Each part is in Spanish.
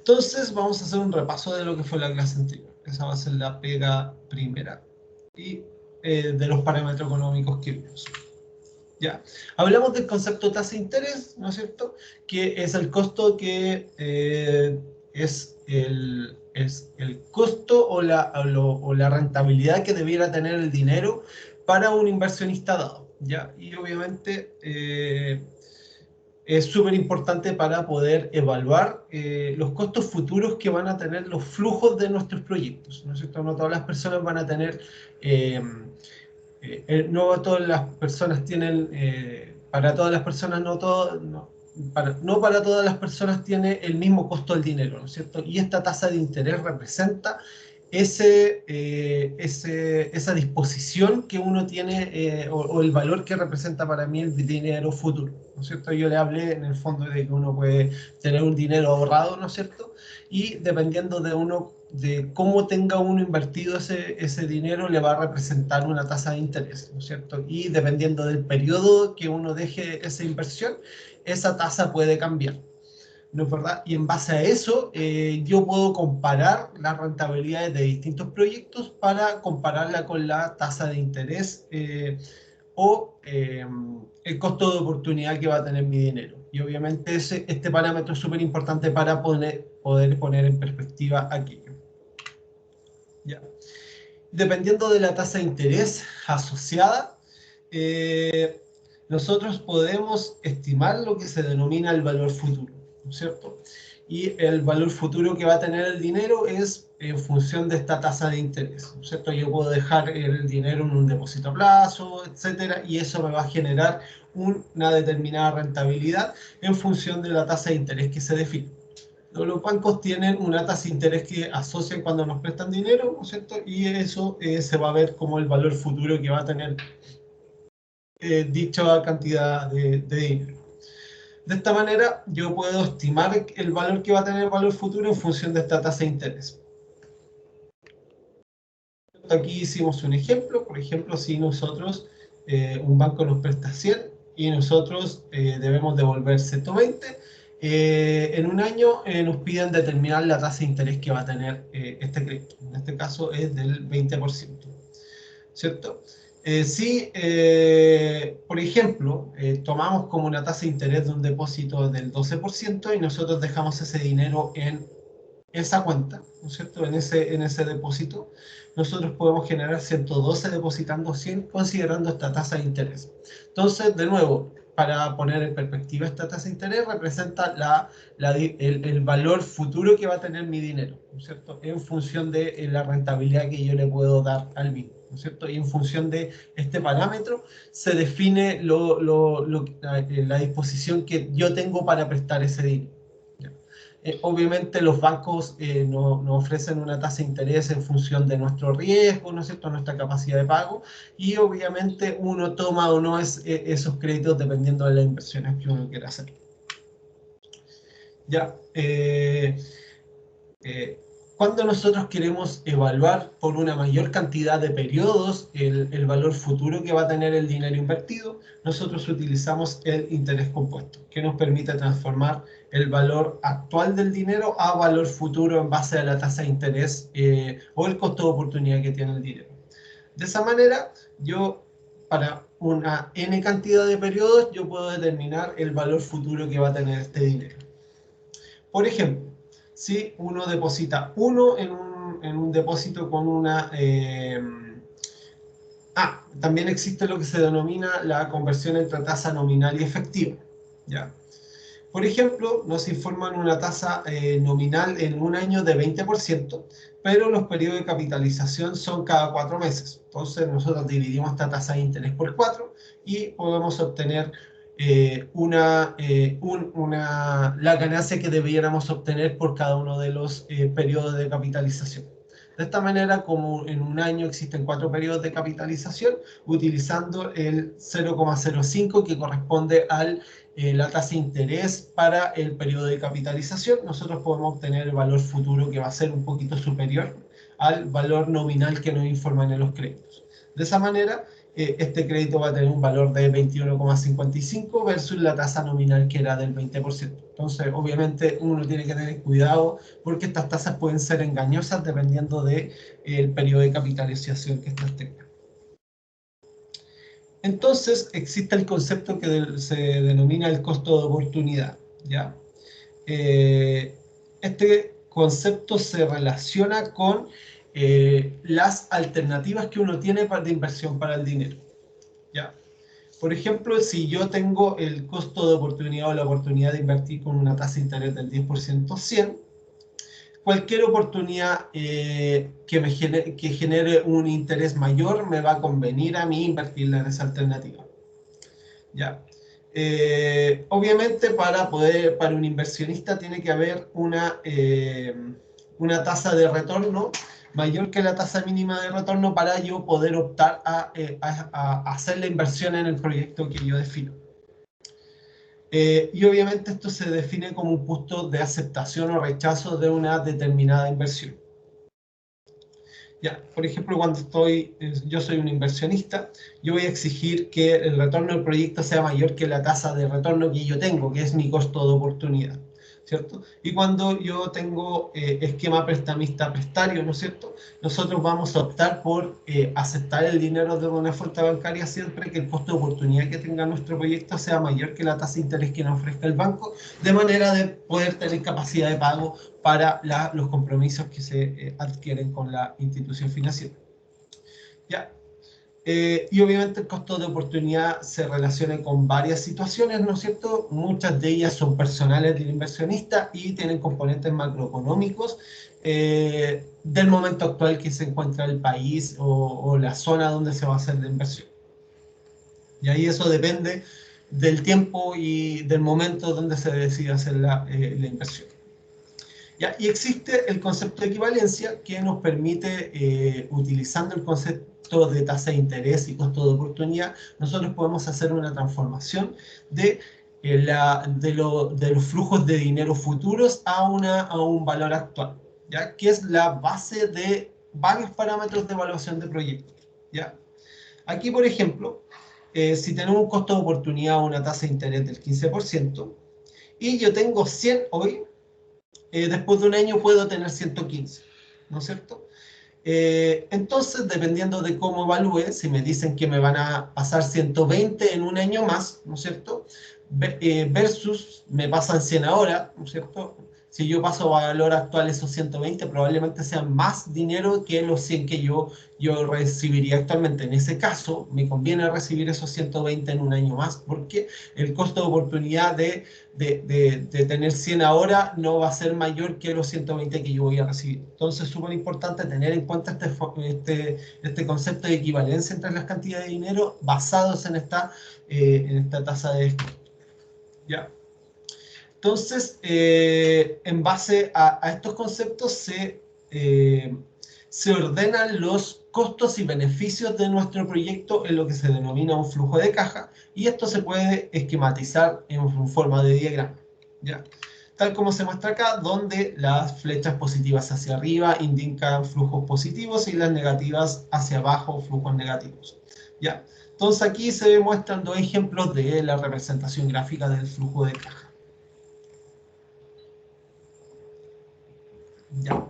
Entonces vamos a hacer un repaso de lo que fue la clase anterior. Esa va a ser la pega primera. Y de los parámetros económicos que vimos. Ya. Hablamos del concepto tasa de interés, ¿no es cierto? Que es el costo que es el costo o la rentabilidad que debiera tener el dinero para un inversionista dado. ¿Ya? Y obviamente es súper importante para poder evaluar los costos futuros que van a tener los flujos de nuestros proyectos, ¿no es cierto? No todas las personas van a tener, no todas las personas tienen, para todas las personas no para todas las personas tiene el mismo costo del dinero, ¿no es cierto? Y esta tasa de interés representa esa disposición que uno tiene o el valor que representa para mí el dinero futuro, ¿no es cierto? Yo le hablé en el fondo de que uno puede tener un dinero ahorrado, ¿no es cierto? Y dependiendo de cómo tenga uno invertido ese dinero, le va a representar una tasa de interés, ¿no es cierto? Y dependiendo del periodo que uno deje esa inversión, esa tasa puede cambiar. ¿No es verdad? Y en base a eso, yo puedo comparar las rentabilidades de distintos proyectos para compararla con la tasa de interés o el costo de oportunidad que va a tener mi dinero. Y obviamente este parámetro es súper importante para poder poner en perspectiva aquello. ¿Ya? Dependiendo de la tasa de interés asociada, nosotros podemos estimar lo que se denomina el valor futuro, ¿no es cierto? Y el valor futuro que va a tener el dinero es en función de esta tasa de interés, ¿no es cierto? Yo puedo dejar el dinero en un depósito a plazo, etcétera, y eso me va a generar una determinada rentabilidad en función de la tasa de interés que se define. Los bancos tienen una tasa de interés que asocian cuando nos prestan dinero, ¿no es cierto? Y eso se va a ver como el valor futuro que va a tener dicha cantidad de dinero. De esta manera, yo puedo estimar el valor que va a tener el valor futuro en función de esta tasa de interés. Aquí hicimos un ejemplo. Por ejemplo, si nosotros, un banco nos presta 100 y nosotros debemos devolver 120, en un año nos piden determinar la tasa de interés que va a tener este crédito. En este caso es del 20%, ¿cierto? Si, por ejemplo, tomamos como una tasa de interés de un depósito del 12% y nosotros dejamos ese dinero en esa cuenta, ¿no es cierto? En ese depósito, nosotros podemos generar 112 depositando 100 considerando esta tasa de interés. Entonces, de nuevo, para poner en perspectiva esta tasa de interés, representa el valor futuro que va a tener mi dinero, ¿no es cierto? En función de la rentabilidad que yo le puedo dar al mismo, ¿no es cierto? Y en función de este parámetro se define la disposición que yo tengo para prestar ese dinero. Obviamente los bancos nos ofrecen una tasa de interés en función de nuestro riesgo, ¿no es cierto?, nuestra capacidad de pago, y obviamente uno toma o no esos créditos dependiendo de las inversiones que uno quiera hacer. Ya, cuando nosotros queremos evaluar por una mayor cantidad de periodos el valor futuro que va a tener el dinero invertido, nosotros utilizamos el interés compuesto, que nos permite transformar el valor actual del dinero a valor futuro en base a la tasa de interés o el costo de oportunidad que tiene el dinero. De esa manera, yo para una n cantidad de periodos, yo puedo determinar el valor futuro que va a tener este dinero. Por ejemplo, si uno deposita 1 en un depósito con una... también existe lo que se denomina la conversión entre tasa nominal y efectiva. ¿Ya? Por ejemplo, nos informan una tasa nominal en un año de 20%, pero los periodos de capitalización son cada 4 meses. Entonces nosotros dividimos esta tasa de interés por 4 y podemos obtener la ganancia que debiéramos obtener por cada uno de los periodos de capitalización. De esta manera, como en un año existen 4 periodos de capitalización, utilizando el 0,05 que corresponde a la tasa de interés para el periodo de capitalización, nosotros podemos obtener el valor futuro que va a ser un poquito superior al valor nominal que nos informan en los créditos. De esa manera, este crédito va a tener un valor de 21,55 versus la tasa nominal que era del 20%. Entonces, obviamente, uno tiene que tener cuidado porque estas tasas pueden ser engañosas dependiendo del periodo de capitalización que estas tengan. Entonces, existe el concepto que se denomina el costo de oportunidad, ¿ya? Este concepto se relaciona con las alternativas que uno tiene de inversión para el dinero, ¿ya? Por ejemplo, si yo tengo el costo de oportunidad o la oportunidad de invertir con una tasa de interés del 10% 100, cualquier oportunidad que genere un interés mayor me va a convenir a mí invertirla en esa alternativa, ¿ya? Obviamente para un inversionista tiene que haber una tasa de retorno mayor que la tasa mínima de retorno para yo poder optar a hacer la inversión en el proyecto que yo defino. Y obviamente esto se define como un punto de aceptación o rechazo de una determinada inversión. Ya, por ejemplo, cuando yo soy un inversionista, yo voy a exigir que el retorno del proyecto sea mayor que la tasa de retorno que yo tengo, que es mi costo de oportunidad, ¿cierto? Y cuando yo tengo esquema prestamista-prestario, ¿no es cierto? Nosotros vamos a optar por aceptar el dinero de una fuente bancaria siempre que el costo de oportunidad que tenga nuestro proyecto sea mayor que la tasa de interés que nos ofrezca el banco, de manera de poder tener capacidad de pago para los compromisos que se adquieren con la institución financiera. ¿Ya? Y obviamente el costo de oportunidad se relaciona con varias situaciones, ¿no es cierto? Muchas de ellas son personales del inversionista y tienen componentes macroeconómicos del momento actual que se encuentra el país o la zona donde se va a hacer la inversión. Y ahí eso depende del tiempo y del momento donde se decide hacer la inversión. ¿Ya? Y existe el concepto de equivalencia que nos permite, utilizando el concepto de tasa de interés y costo de oportunidad, nosotros podemos hacer una transformación de los flujos de dinero futuros a un valor actual, ¿ya? Que es la base de varios parámetros de evaluación de proyectos, ¿ya? Aquí, por ejemplo, si tenemos un costo de oportunidad o una tasa de interés del 15% y yo tengo 100 hoy, después de un año puedo tener 115, ¿no es cierto? Entonces, dependiendo de cómo evalúe, si me dicen que me van a pasar 120 en un año más, ¿no es cierto? Versus me pasan 100 ahora, ¿no es cierto? Si yo paso a valor actual esos 120, probablemente sean más dinero que los 100 que yo recibiría actualmente. En ese caso, me conviene recibir esos 120 en un año más, porque el costo de oportunidad de tener 100 ahora no va a ser mayor que los 120 que yo voy a recibir. Entonces, es súper importante tener en cuenta este concepto de equivalencia entre las cantidades de dinero basados en esta tasa de descuento. ¿Ya? Entonces, en base a estos conceptos se ordenan los costos y beneficios de nuestro proyecto en lo que se denomina un flujo de caja, y esto se puede esquematizar en forma de diagrama, ¿ya? Tal como se muestra acá, donde las flechas positivas hacia arriba indican flujos positivos y las negativas hacia abajo flujos negativos, ¿ya? Entonces aquí se muestran dos ejemplos de la representación gráfica del flujo de caja. ¿Ya?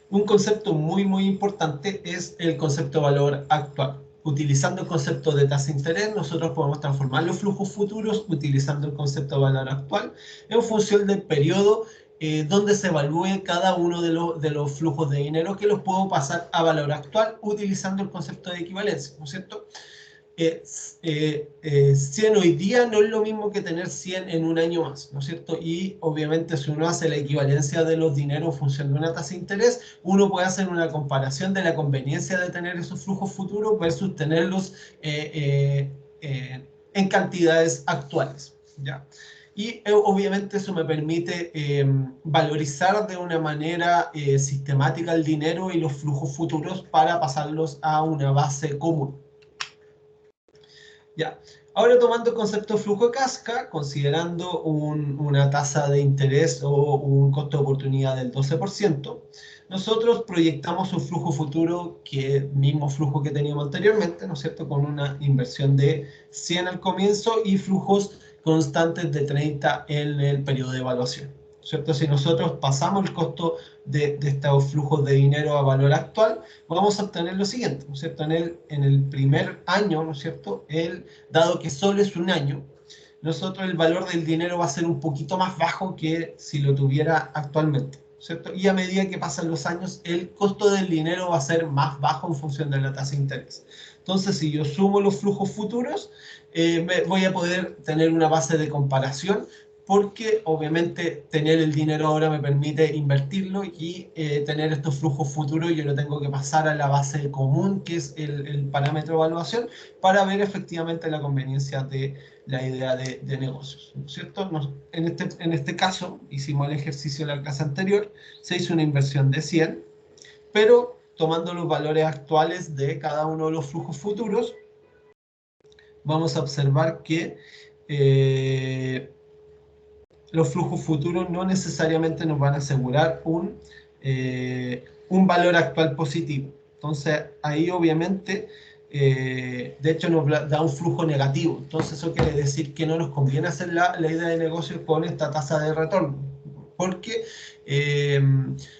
Un concepto muy importante es el concepto de valor actual. Utilizando el concepto de tasa de interés, nosotros podemos transformar los flujos futuros utilizando el concepto de valor actual en función del periodo donde se evalúe cada uno de los flujos de dinero, que los puedo pasar a valor actual utilizando el concepto de equivalencia, ¿no es cierto? 100 hoy día no es lo mismo que tener 100 en un año más, ¿no es cierto? Y obviamente si uno hace la equivalencia de los dineros en función de una tasa de interés, uno puede hacer una comparación de la conveniencia de tener esos flujos futuros versus tenerlos en cantidades actuales, ¿ya? Y obviamente eso me permite valorizar de una manera sistemática el dinero y los flujos futuros para pasarlos a una base común. Ya. Ahora, tomando el concepto de flujo de casca, considerando una tasa de interés o un costo de oportunidad del 12%, nosotros proyectamos un flujo futuro que el mismo flujo que teníamos anteriormente, ¿no es cierto?, con una inversión de 100 al comienzo y flujos constantes de 30 en el periodo de evaluación, ¿cierto? Si nosotros pasamos el costo de estos flujos de dinero a valor actual, vamos a obtener lo siguiente, ¿no es cierto? En el primer año, ¿no es cierto?, dado que solo es un año, nosotros el valor del dinero va a ser un poquito más bajo que si lo tuviera actualmente, ¿cierto? Y a medida que pasan los años, el costo del dinero va a ser más bajo en función de la tasa de interés. Entonces, si yo sumo los flujos futuros, voy a poder tener una base de comparación, porque obviamente tener el dinero ahora me permite invertirlo y tener estos flujos futuros yo lo tengo que pasar a la base común, que es el parámetro de evaluación, para ver efectivamente la conveniencia de la idea de negocios, ¿no es cierto? En este caso, hicimos el ejercicio de la clase anterior, se hizo una inversión de 100, pero tomando los valores actuales de cada uno de los flujos futuros, vamos a observar que los flujos futuros no necesariamente nos van a asegurar un valor actual positivo. Entonces, ahí obviamente, de hecho nos da un flujo negativo. Entonces, eso quiere decir que no nos conviene hacer la idea de negocio con esta tasa de retorno, porque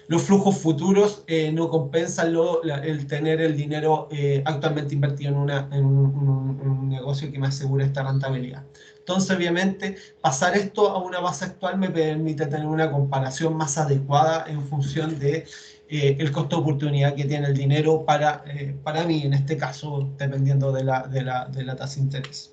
los flujos futuros no compensan el tener el dinero actualmente invertido en un negocio que me asegure esta rentabilidad. Entonces, obviamente, pasar esto a una base actual me permite tener una comparación más adecuada en función de el costo de oportunidad que tiene el dinero para mí, en este caso, dependiendo de la tasa de interés.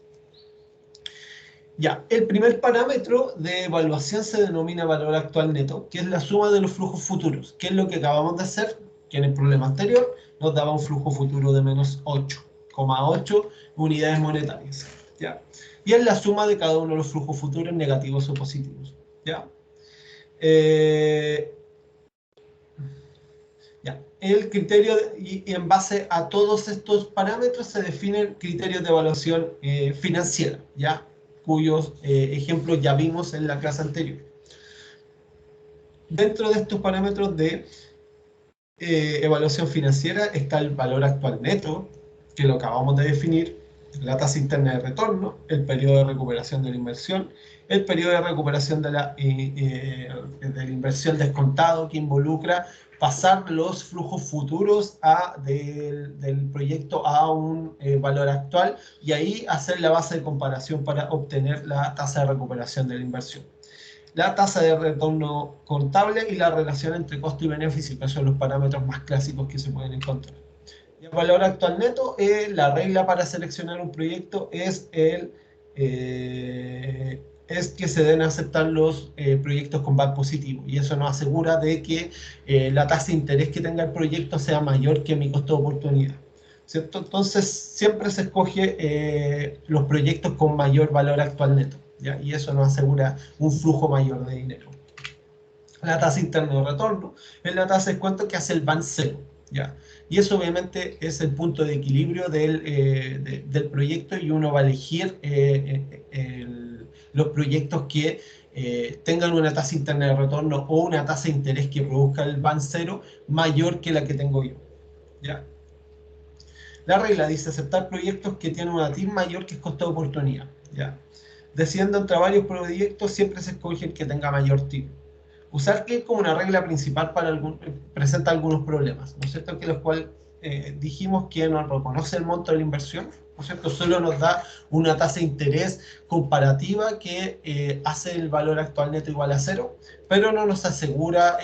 Ya, el primer parámetro de evaluación se denomina valor actual neto, que es la suma de los flujos futuros, que es lo que acabamos de hacer, que en el problema anterior nos daba un flujo futuro de menos 8,8 unidades monetarias. ¿Ya? Y es la suma de cada uno de los flujos futuros negativos o positivos. ¿Ya? El criterio, y en base a todos estos parámetros se definen criterios de evaluación financiera, ¿ya? Cuyos ejemplos ya vimos en la clase anterior. Dentro de estos parámetros de evaluación financiera está el valor actual neto, que lo acabamos de definir, la tasa interna de retorno, el periodo de recuperación de la inversión, el periodo de recuperación de la inversión descontado, que involucra pasar los flujos futuros del proyecto a un valor actual, y ahí hacer la base de comparación para obtener la tasa de recuperación de la inversión. La tasa de retorno contable y la relación entre costo y beneficio, que son los parámetros más clásicos que se pueden encontrar. Y el valor actual neto, la regla para seleccionar un proyecto es que se deben aceptar los proyectos con VAR positivo, y eso nos asegura de que la tasa de interés que tenga el proyecto sea mayor que mi costo de oportunidad, ¿cierto? Entonces siempre se escoge los proyectos con mayor valor actual neto, ¿ya? Y eso nos asegura un flujo mayor de dinero. La tasa interna de retorno es la tasa de descuento que hace el BAN 0, ¿ya? Y eso obviamente es el punto de equilibrio del proyecto, y uno va a elegir los proyectos que tengan una tasa interna de retorno o una tasa de interés que produzca el BAN 0 mayor que la que tengo yo, ¿ya? La regla dice aceptar proyectos que tienen una TIR mayor que el costo de oportunidad, ¿ya? Decidiendo entre varios proyectos, siempre se escoge el que tenga mayor TIR. Usar que como una regla principal presenta algunos problemas, ¿no es cierto? Que los cuales dijimos que no reconoce el monto de la inversión, ¿no es cierto? Solo nos da una tasa de interés comparativa que hace el valor actual neto igual a 0, pero no nos asegura,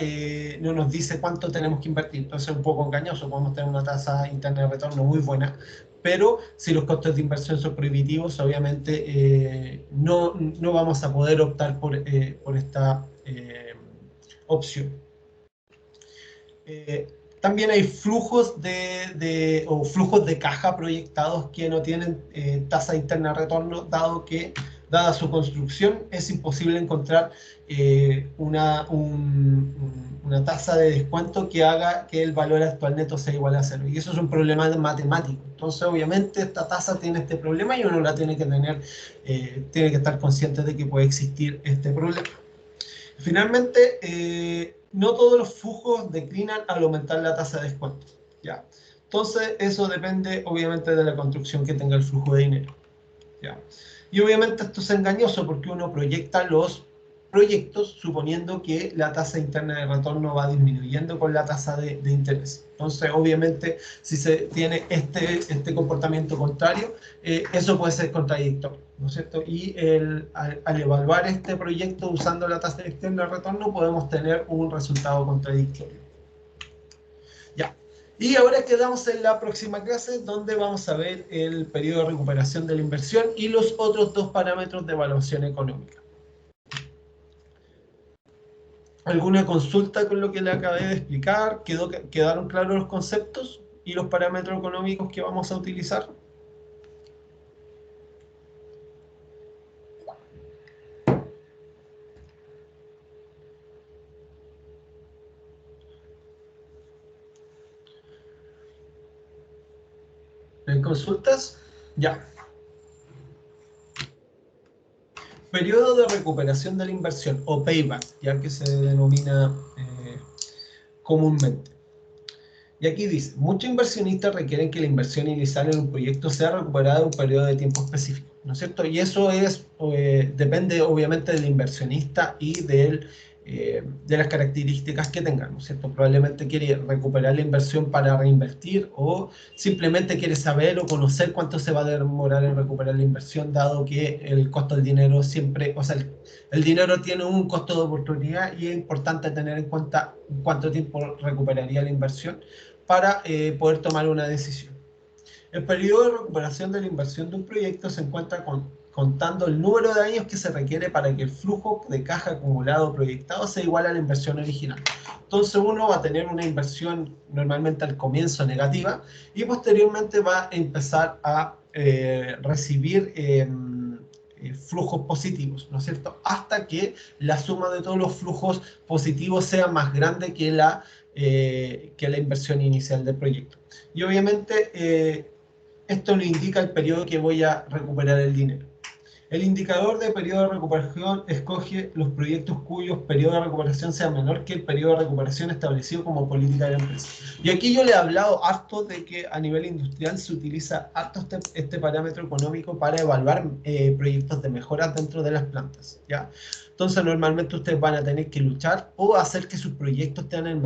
no nos dice cuánto tenemos que invertir. Entonces es un poco engañoso, podemos tener una tasa interna de retorno muy buena, pero si los costos de inversión son prohibitivos, obviamente no vamos a poder optar por esta opción. También hay flujos flujos de caja proyectados que no tienen tasa interna de retorno, dado que, dada su construcción, es imposible encontrar una tasa de descuento que haga que el valor actual neto sea igual a 0. Y eso es un problema matemático. Entonces, obviamente, esta tasa tiene este problema y uno la tiene que tener, tiene que estar consciente de que puede existir este problema. Finalmente, no todos los flujos declinan al aumentar la tasa de descuento, ¿ya? Entonces, eso depende, obviamente, de la construcción que tenga el flujo de dinero, ¿ya? Y obviamente esto es engañoso porque uno proyecta los proyectos suponiendo que la tasa interna de retorno va disminuyendo con la tasa de interés. Entonces, obviamente, si se tiene este comportamiento contrario, eso puede ser contradictorio, ¿no es cierto? Y al evaluar este proyecto usando la tasa externa de retorno, podemos tener un resultado contradictorio. Ya. Y ahora quedamos en la próxima clase donde vamos a ver el periodo de recuperación de la inversión y los otros dos parámetros de evaluación económica. ¿Alguna consulta con lo que le acabé de explicar? ¿Quedaron claros los conceptos y los parámetros económicos que vamos a utilizar? ¿Hay consultas? Ya. Periodo de recuperación de la inversión, o payback, ya que se denomina comúnmente. Y aquí dice, muchos inversionistas requieren que la inversión inicial en un proyecto sea recuperada en un periodo de tiempo específico, ¿no es cierto? Y eso depende obviamente del inversionista y de las características que tenga, ¿no es cierto? Probablemente quiere recuperar la inversión para reinvertir o simplemente quiere saber o conocer cuánto se va a demorar en recuperar la inversión, dado que el costo del dinero siempre, o sea, el dinero tiene un costo de oportunidad y es importante tener en cuenta cuánto tiempo recuperaría la inversión para poder tomar una decisión. El periodo de recuperación de la inversión de un proyecto se encuentra contando el número de años que se requiere para que el flujo de caja acumulado proyectado sea igual a la inversión original. Entonces uno va a tener una inversión normalmente al comienzo negativa y posteriormente va a empezar a recibir flujos positivos, ¿no es cierto? Hasta que la suma de todos los flujos positivos sea más grande que la inversión inicial del proyecto. Y obviamente esto nos indica el periodo que voy a recuperar el dinero. El indicador de periodo de recuperación escoge los proyectos cuyos periodo de recuperación sea menor que el periodo de recuperación establecido como política de la empresa. Y aquí yo le he hablado harto de que a nivel industrial se utiliza harto este parámetro económico para evaluar proyectos de mejoras dentro de las plantas, ¿ya? Entonces normalmente ustedes van a tener que luchar o hacer que sus proyectos tengan el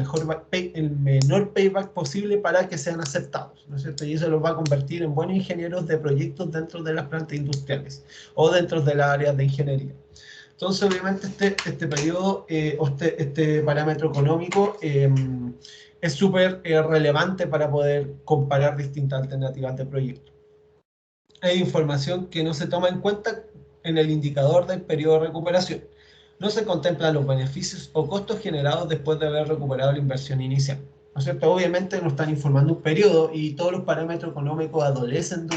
menor payback posible para que sean aceptados, ¿no es cierto? Y eso los va a convertir en buenos ingenieros de proyectos dentro de las plantas industriales o dentro de las áreas de ingeniería. Entonces, obviamente, este periodo o este parámetro económico es súper relevante para poder comparar distintas alternativas de proyecto. Hay información que no se toma en cuenta en el indicador del periodo de recuperación. No se contemplan los beneficios o costos generados después de haber recuperado la inversión inicial, ¿no es cierto? Obviamente nos están informando un periodo y todos los parámetros económicos adolecen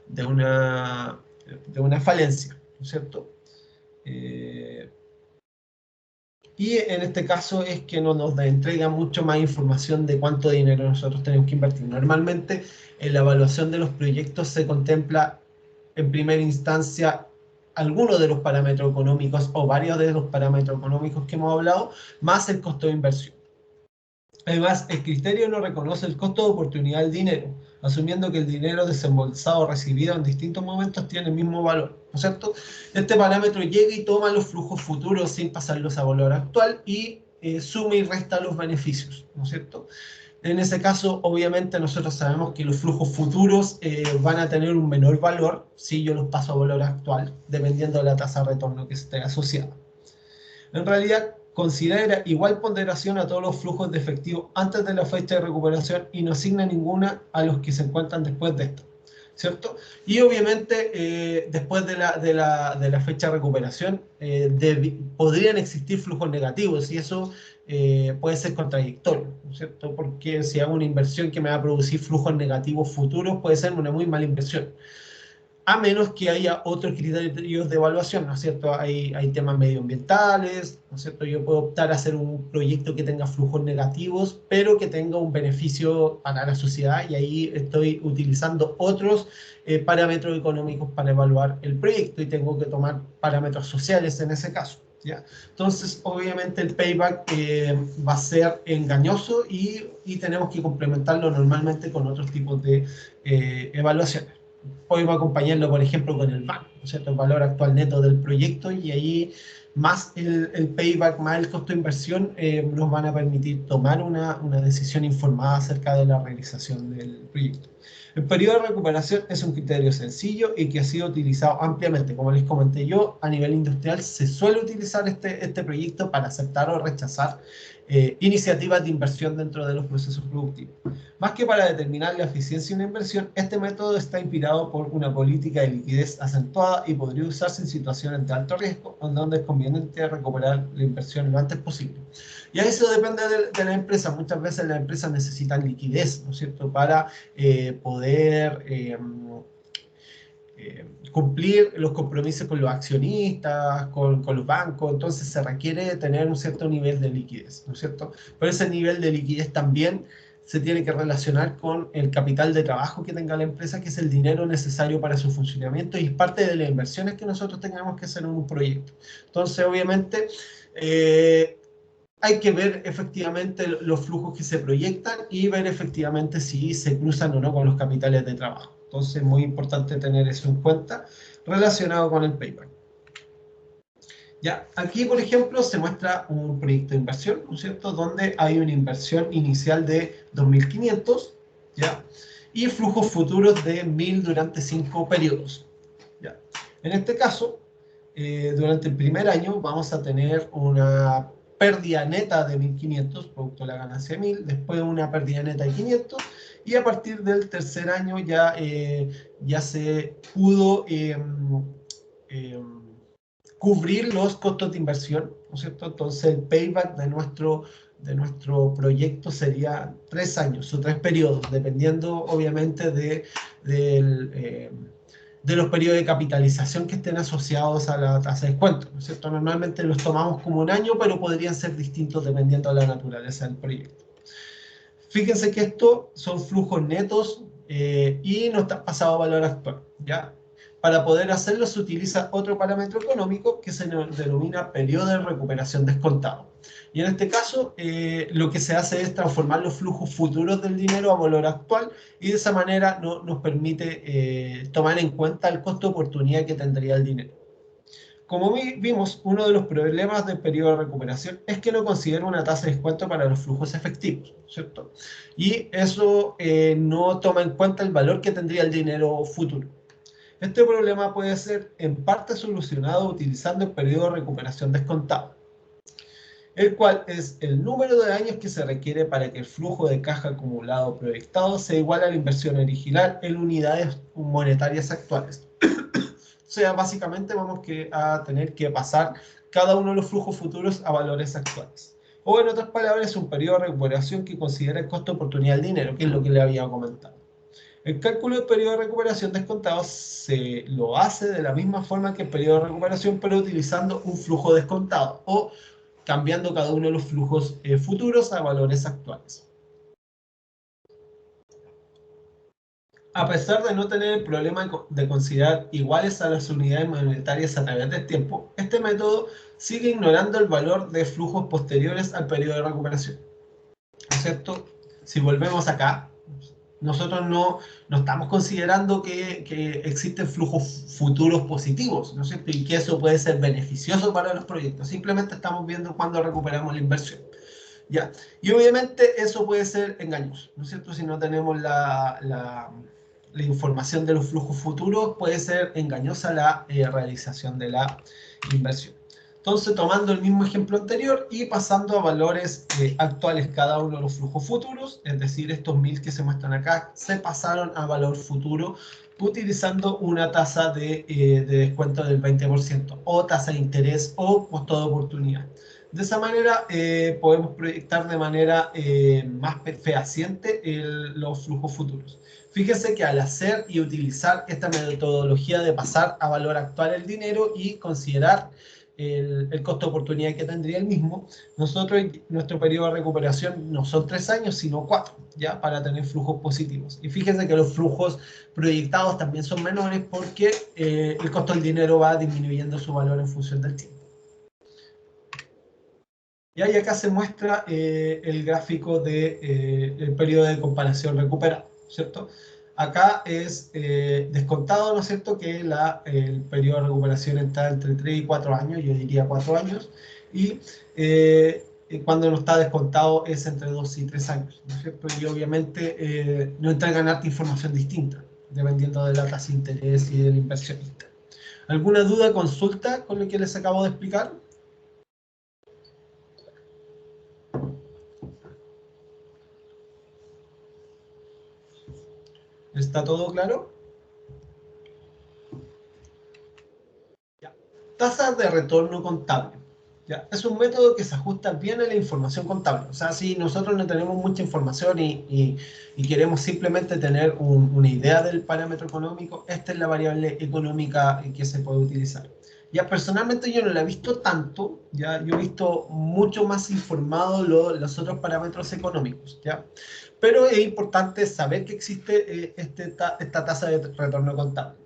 de una falencia, ¿no es cierto? Y en este caso es que no nos entrega mucho más información de cuánto dinero nosotros tenemos que invertir. Normalmente en la evaluación de los proyectos se contempla en primera instancia algunos de los parámetros económicos o varios de los parámetros económicos que hemos hablado, más el costo de inversión. Además, el criterio no reconoce el costo de oportunidad del dinero, asumiendo que el dinero desembolsado o recibido en distintos momentos tiene el mismo valor, ¿no es cierto? Este parámetro llega y toma los flujos futuros sin pasarlos a valor actual y suma y resta los beneficios, ¿no es cierto? En ese caso, obviamente, nosotros sabemos que los flujos futuros van a tener un menor valor si yo los paso a valor actual, dependiendo de la tasa de retorno que esté asociada. En realidad, considera igual ponderación a todos los flujos de efectivo antes de la fecha de recuperación y no asigna ninguna a los que se encuentran después de esto, ¿cierto? Y obviamente, después de la fecha de recuperación, podrían existir flujos negativos y eso puede ser contradictorio, ¿cierto? Porque si hago una inversión que me va a producir flujos negativos futuros, puede ser una muy mala inversión. A menos que haya otros criterios de evaluación, ¿no es cierto? Hay temas medioambientales, ¿no es cierto? Yo puedo optar a hacer un proyecto que tenga flujos negativos, pero que tenga un beneficio para la sociedad, y ahí estoy utilizando otros parámetros económicos para evaluar el proyecto, y tengo que tomar parámetros sociales en ese caso. ¿ya? Entonces, obviamente el payback va a ser engañoso y tenemos que complementarlo normalmente con otros tipos de evaluaciones. Podemos acompañarlo, por ejemplo, con el VAN, ¿no es cierto? El valor actual neto del proyecto, y ahí más el payback, más el costo de inversión, nos van a permitir tomar una decisión informada acerca de la realización del proyecto. El periodo de recuperación es un criterio sencillo y que ha sido utilizado ampliamente. Como les comenté yo, a nivel industrial se suele utilizar este proyecto para aceptar o rechazar iniciativas de inversión dentro de los procesos productivos. Más que para determinar la eficiencia de una inversión, este método está inspirado por una política de liquidez acentuada y podría usarse en situaciones de alto riesgo, donde es conveniente recuperar la inversión lo antes posible. Y a eso depende de la empresa. Muchas veces las empresas necesitan liquidez, ¿no es cierto?, para poder cumplir los compromisos con los accionistas, con los bancos. Entonces se requiere tener un cierto nivel de liquidez, ¿no es cierto? Pero ese nivel de liquidez también se tiene que relacionar con el capital de trabajo que tenga la empresa, que es el dinero necesario para su funcionamiento y es parte de las inversiones que nosotros tengamos que hacer en un proyecto. Entonces, obviamente, hay que ver efectivamente los flujos que se proyectan y ver efectivamente si se cruzan o no con los capitales de trabajo. Entonces es muy importante tener eso en cuenta relacionado con el payback. Ya, aquí, por ejemplo, se muestra un proyecto de inversión, ¿no es cierto?, donde hay una inversión inicial de 2.500, ¿ya?, y flujos futuros de 1.000 durante 5 periodos. ¿Ya? En este caso, durante el primer año vamos a tener una pérdida neta de 1.500, producto de la ganancia de 1.000, después una pérdida neta de 500, y a partir del tercer año ya se pudo cubrir los costos de inversión, ¿no es cierto? Entonces el payback de nuestro proyecto sería 3 años o 3 periodos, dependiendo obviamente de los periodos de capitalización que estén asociados a la tasa de descuento, ¿no es cierto? Normalmente los tomamos como un año, pero podrían ser distintos dependiendo de la naturaleza del proyecto. Fíjense que estos son flujos netos y no están pasados a valor actual, ¿ya? Para poder hacerlo se utiliza otro parámetro económico que se denomina periodo de recuperación descontado. Y en este caso, lo que se hace es transformar los flujos futuros del dinero a valor actual, y de esa manera nos permite tomar en cuenta el costo de oportunidad que tendría el dinero. Como vimos, uno de los problemas del periodo de recuperación es que no considera una tasa de descuento para los flujos efectivos, ¿cierto? Y eso no toma en cuenta el valor que tendría el dinero futuro. Este problema puede ser en parte solucionado utilizando el periodo de recuperación descontado, el cual es el número de años que se requiere para que el flujo de caja acumulado proyectado sea igual a la inversión original en unidades monetarias actuales. O sea, básicamente vamos a tener que pasar cada uno de los flujos futuros a valores actuales. O en otras palabras, es un periodo de recuperación que considera el costo de oportunidad del dinero, que es lo que le había comentado. El cálculo del periodo de recuperación descontado se lo hace de la misma forma que el periodo de recuperación, pero utilizando un flujo descontado o cambiando cada uno de los flujos futuros a valores actuales. A pesar de no tener el problema de considerar iguales a las unidades monetarias a través del tiempo, este método sigue ignorando el valor de flujos posteriores al periodo de recuperación. ¿No es cierto? Si volvemos acá, nosotros no estamos considerando que existen flujos futuros positivos, ¿no es cierto?, y que eso puede ser beneficioso para los proyectos. Simplemente estamos viendo cuándo recuperamos la inversión. ¿Ya? Y obviamente eso puede ser engañoso, ¿no es cierto? Si no tenemos la información de los flujos futuros, puede ser engañosa la realización de la inversión. Entonces, tomando el mismo ejemplo anterior y pasando a valores actuales cada uno de los flujos futuros, es decir, estos 1.000 que se muestran acá, se pasaron a valor futuro utilizando una tasa de descuento del 20% o tasa de interés o costo de oportunidad. De esa manera podemos proyectar de manera más fehaciente los flujos futuros. Fíjense que al hacer y utilizar esta metodología de pasar a valor actual el dinero y considerar el costo de oportunidad que tendría el mismo, nuestro periodo de recuperación no son 3 años, sino 4, ¿ya? Para tener flujos positivos. Y fíjense que los flujos proyectados también son menores porque el costo del dinero va disminuyendo su valor en función del tiempo. Y ahí acá se muestra el gráfico del periodo de comparación recuperado, ¿cierto? Acá es descontado, ¿no es cierto?, que el periodo de recuperación está entre 3 y 4 años, yo diría 4 años, y cuando no está descontado es entre 2 y 3 años, ¿no es cierto? Y obviamente no entregan harta información distinta, dependiendo de la tasa de interés y del inversionista. ¿Alguna duda, consulta con lo que les acabo de explicar? ¿Está todo claro? Ya. Tasas de retorno contable. ¿Ya? Es un método que se ajusta bien a la información contable. O sea, si nosotros no tenemos mucha información y queremos simplemente tener una idea del parámetro económico, esta es la variable económica que se puede utilizar. Ya personalmente yo no la he visto tanto, ya yo he visto mucho más informado los otros parámetros económicos, ¿ya? Pero es importante saber que existe esta tasa de retorno contable.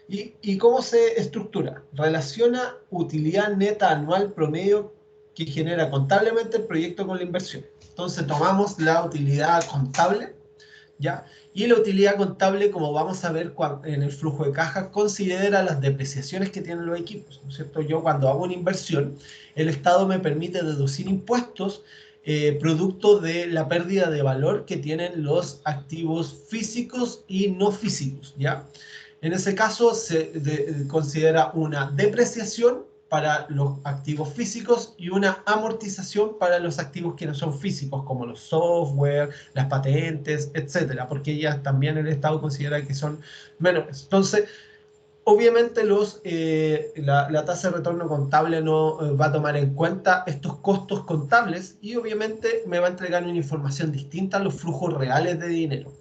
¿Y cómo se estructura? Relaciona utilidad neta anual promedio que genera contablemente el proyecto con la inversión. Entonces tomamos la utilidad contable, ¿ya? Y la utilidad contable, como vamos a ver en el flujo de caja, considera las depreciaciones que tienen los equipos, ¿no es cierto? Yo cuando hago una inversión, el Estado me permite deducir impuestos producto de la pérdida de valor que tienen los activos físicos y no físicos, ¿ya? En ese caso se considera una depreciación para los activos físicos y una amortización para los activos que no son físicos, como los software, las patentes, etcétera, porque ellas también el Estado considera que son menores. Entonces, obviamente la tasa de retorno contable no va a tomar en cuenta estos costos contables y obviamente me va a entregar una información distinta a los flujos reales de dinero.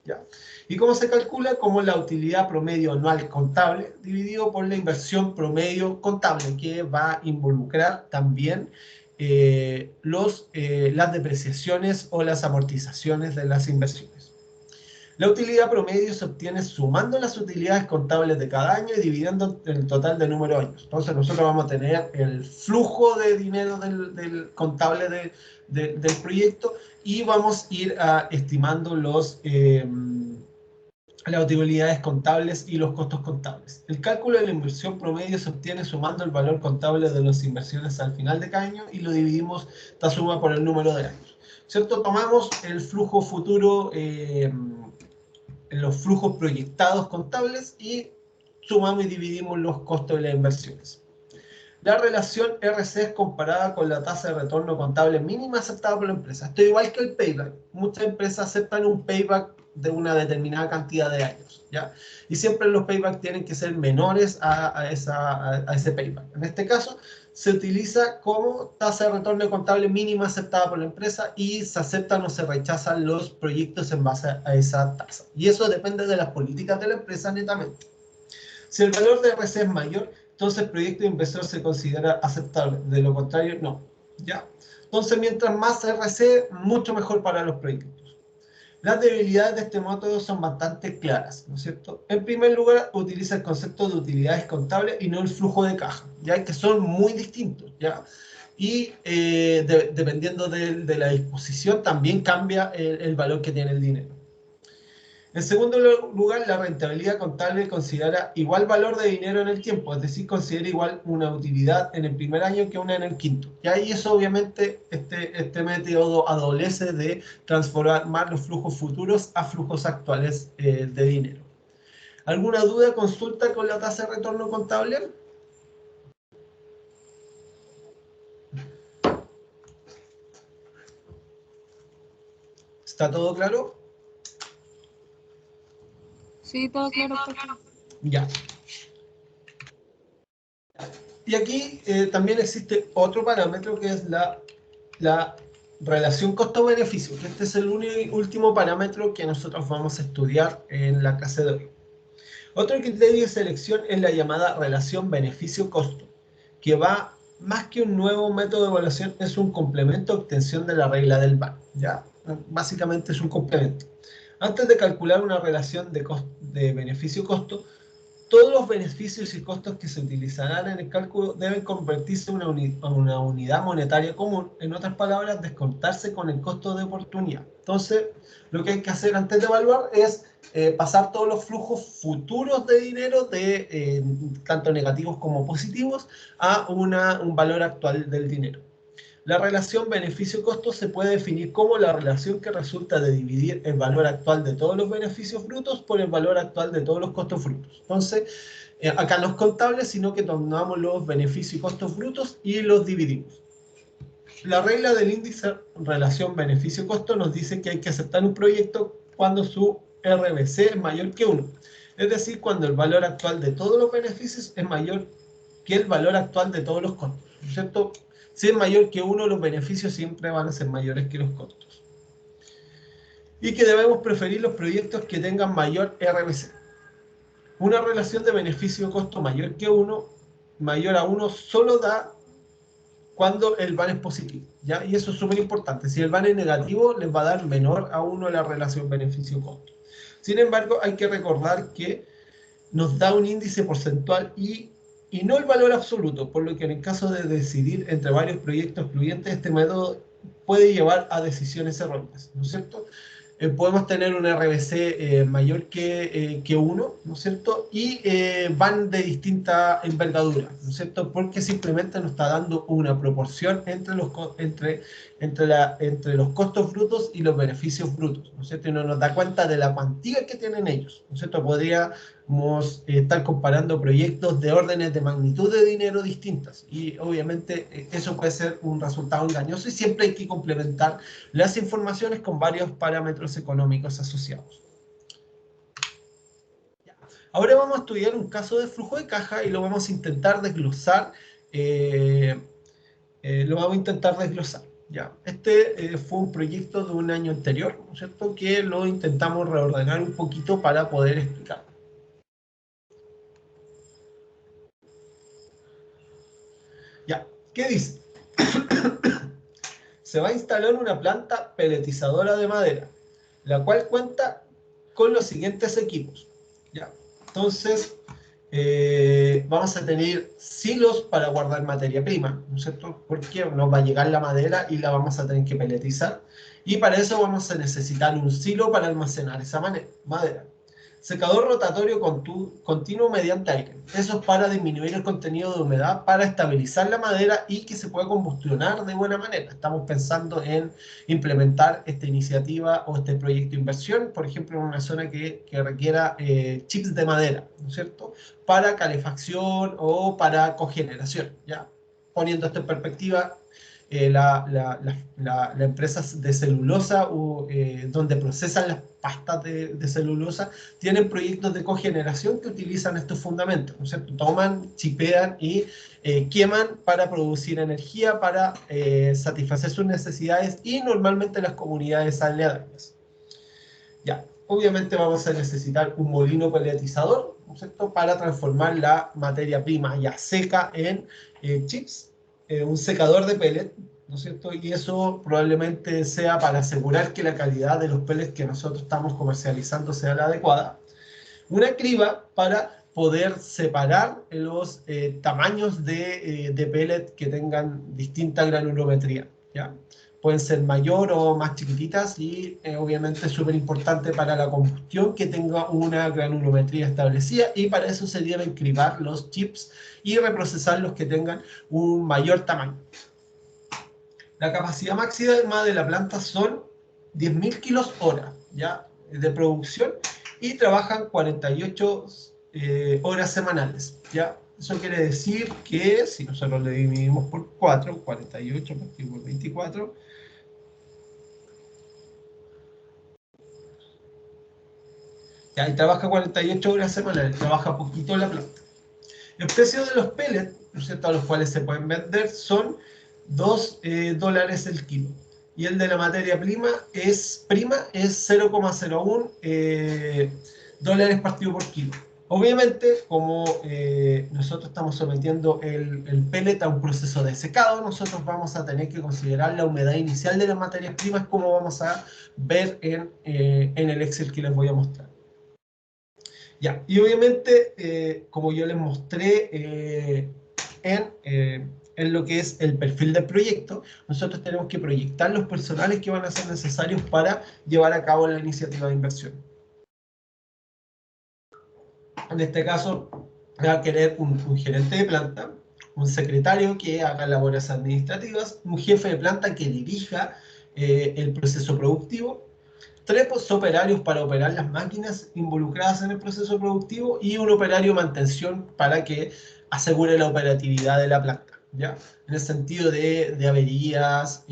¿Ya? ¿Y cómo se calcula? Como la utilidad promedio anual contable dividido por la inversión promedio contable, que va a involucrar también las depreciaciones o las amortizaciones de las inversiones. La utilidad promedio se obtiene sumando las utilidades contables de cada año y dividiendo el total de número de años. Entonces nosotros vamos a tener el flujo de dinero del contable del proyecto y vamos a ir estimando las utilidades contables y los costos contables. El cálculo de la inversión promedio se obtiene sumando el valor contable de las inversiones al final de cada año y lo dividimos esta suma por el número de años. ¿Cierto? Tomamos el flujo futuro, los flujos proyectados contables y sumamos y dividimos los costos de las inversiones. La relación RC es comparada con la tasa de retorno contable mínima aceptada por la empresa. Esto es igual que el payback. Muchas empresas aceptan un payback de una determinada cantidad de años, ¿ya? Y siempre los paybacks tienen que ser menores a ese payback. En este caso, se utiliza como tasa de retorno contable mínima aceptada por la empresa y se aceptan o se rechazan los proyectos en base a esa tasa. Y eso depende de las políticas de la empresa netamente. Si el valor de RC es mayor, entonces el proyecto de inversor se considera aceptable. De lo contrario, no. ¿Ya? Entonces, mientras más RC, mucho mejor para los proyectos. Las debilidades de este método son bastante claras, ¿no es cierto? En primer lugar, utiliza el concepto de utilidades contables y no el flujo de caja, ya que son muy distintos, ¿ya? Y dependiendo de la disposición, también cambia el valor que tiene el dinero. En segundo lugar, la rentabilidad contable considera igual valor de dinero en el tiempo, es decir, considera igual una utilidad en el primer año que una en el quinto. Y ahí eso obviamente, este método adolece de transformar los flujos futuros a flujos actuales de dinero. ¿Alguna duda, consulta con la tasa de retorno contable? ¿Está todo claro? Sí, todo claro, profe. Ya. Y aquí también existe otro parámetro que es la relación costo-beneficio, que este es el último parámetro que nosotros vamos a estudiar en la clase de hoy. Otro criterio de selección es la llamada relación beneficio-costo, que va más que un nuevo método de evaluación, es un complemento a obtención de la regla del VAR, ¿ya? Básicamente es un complemento. Antes de calcular una relación de beneficio-costo, todos los beneficios y costos que se utilizarán en el cálculo deben convertirse en una unidad monetaria común. En otras palabras, descontarse con el costo de oportunidad. Entonces, lo que hay que hacer antes de evaluar es pasar todos los flujos futuros de dinero, tanto negativos como positivos, a un valor actual del dinero. La relación beneficio-costo se puede definir como la relación que resulta de dividir el valor actual de todos los beneficios brutos por el valor actual de todos los costos brutos. Entonces, acá no es contable, sino que tomamos los beneficios y costos brutos y los dividimos. La regla del índice relación beneficio-costo nos dice que hay que aceptar un proyecto cuando su RBC es mayor que 1. Es decir, cuando el valor actual de todos los beneficios es mayor que el valor actual de todos los costos, ¿no es cierto? Si es mayor que 1, los beneficios siempre van a ser mayores que los costos. Y que debemos preferir los proyectos que tengan mayor RBC. Una relación de beneficio-costo mayor que 1, mayor a 1, solo da cuando el VAN es positivo, ¿ya? Y eso es súper importante. Si el VAN es negativo, les va a dar menor a 1 la relación beneficio-costo. Sin embargo, hay que recordar que nos da un índice porcentual y no el valor absoluto, por lo que en el caso de decidir entre varios proyectos excluyentes, este método puede llevar a decisiones erróneas, ¿no es cierto? Podemos tener un RBC mayor que 1, ¿no es cierto? Y van de distinta envergadura, ¿no es cierto? Porque simplemente nos está dando una proporción entre los costos brutos y los beneficios brutos, ¿no es cierto? Y no nos da cuenta de la cuantía que tienen ellos, ¿no es cierto? Podríamos estar comparando proyectos de órdenes de magnitud de dinero distintas y obviamente eso puede ser un resultado engañoso y siempre hay que complementar las informaciones con varios parámetros económicos asociados. Ahora vamos a estudiar un caso de flujo de caja y lo vamos a intentar desglosar. ¿Ya? Este fue un proyecto de un año anterior, ¿no es cierto? Que lo intentamos reordenar un poquito para poder explicar. Ya, ¿qué dice? Se va a instalar una planta peletizadora de madera, la cual cuenta con los siguientes equipos. ¿Ya? Entonces, vamos a tener silos para guardar materia prima, ¿no es cierto? Porque nos va a llegar la madera y la vamos a tener que peletizar. Y para eso vamos a necesitar un silo para almacenar esa madera. Secador rotatorio continuo mediante aire. Eso es para disminuir el contenido de humedad, para estabilizar la madera y que se pueda combustionar de buena manera. Estamos pensando en implementar esta iniciativa o este proyecto de inversión, por ejemplo, en una zona que requiera chips de madera, ¿no es cierto? Para calefacción o para cogeneración, ¿ya? Poniendo esto en perspectiva, la empresa de celulosa donde procesan las pastas de celulosa tienen proyectos de cogeneración que utilizan estos fundamentos, ¿no es cierto? Toman, chipean y queman para producir energía, para satisfacer sus necesidades y normalmente las comunidades aledañas. Ya, obviamente vamos a necesitar un molino peletizador, ¿no es cierto? Para transformar la materia prima ya seca en chips, un secador de pellet, ¿no es cierto? Y eso probablemente sea para asegurar que la calidad de los pellets que nosotros estamos comercializando sea la adecuada. Una criba para poder separar los tamaños de pellet que tengan distinta granulometría, ¿ya? Pueden ser mayor o más chiquititas y obviamente es súper importante para la combustión que tenga una granulometría establecida y para eso se deben cribar los chips y reprocesar los que tengan un mayor tamaño. La capacidad máxima de la planta son 10.000 kilos hora, ¿ya? De producción y trabajan 48 horas semanales, ¿ya? Eso quiere decir que si nosotros le dividimos por 4, 48 partido por 24, ya, y trabaja 48 horas semanales, trabaja poquito la planta. El precio de los pellets, ¿no es cierto?, a los cuales se pueden vender son $2 el kilo. Y el de la materia prima es 0,01 dólares partido por kilo. Obviamente, como nosotros estamos sometiendo el pellet a un proceso de secado, nosotros vamos a tener que considerar la humedad inicial de las materias primas, como vamos a ver en el Excel que les voy a mostrar. Ya, y obviamente, como yo les mostré en lo que es el perfil del proyecto, nosotros tenemos que proyectar los personales que van a ser necesarios para llevar a cabo la iniciativa de inversión. En este caso, va a querer un gerente de planta, un secretario que haga labores administrativas, un jefe de planta que dirija el proceso productivo, 3 operarios para operar las máquinas involucradas en el proceso productivo y un operario de mantención para que asegure la operatividad de la planta, ¿ya? En el sentido de averías,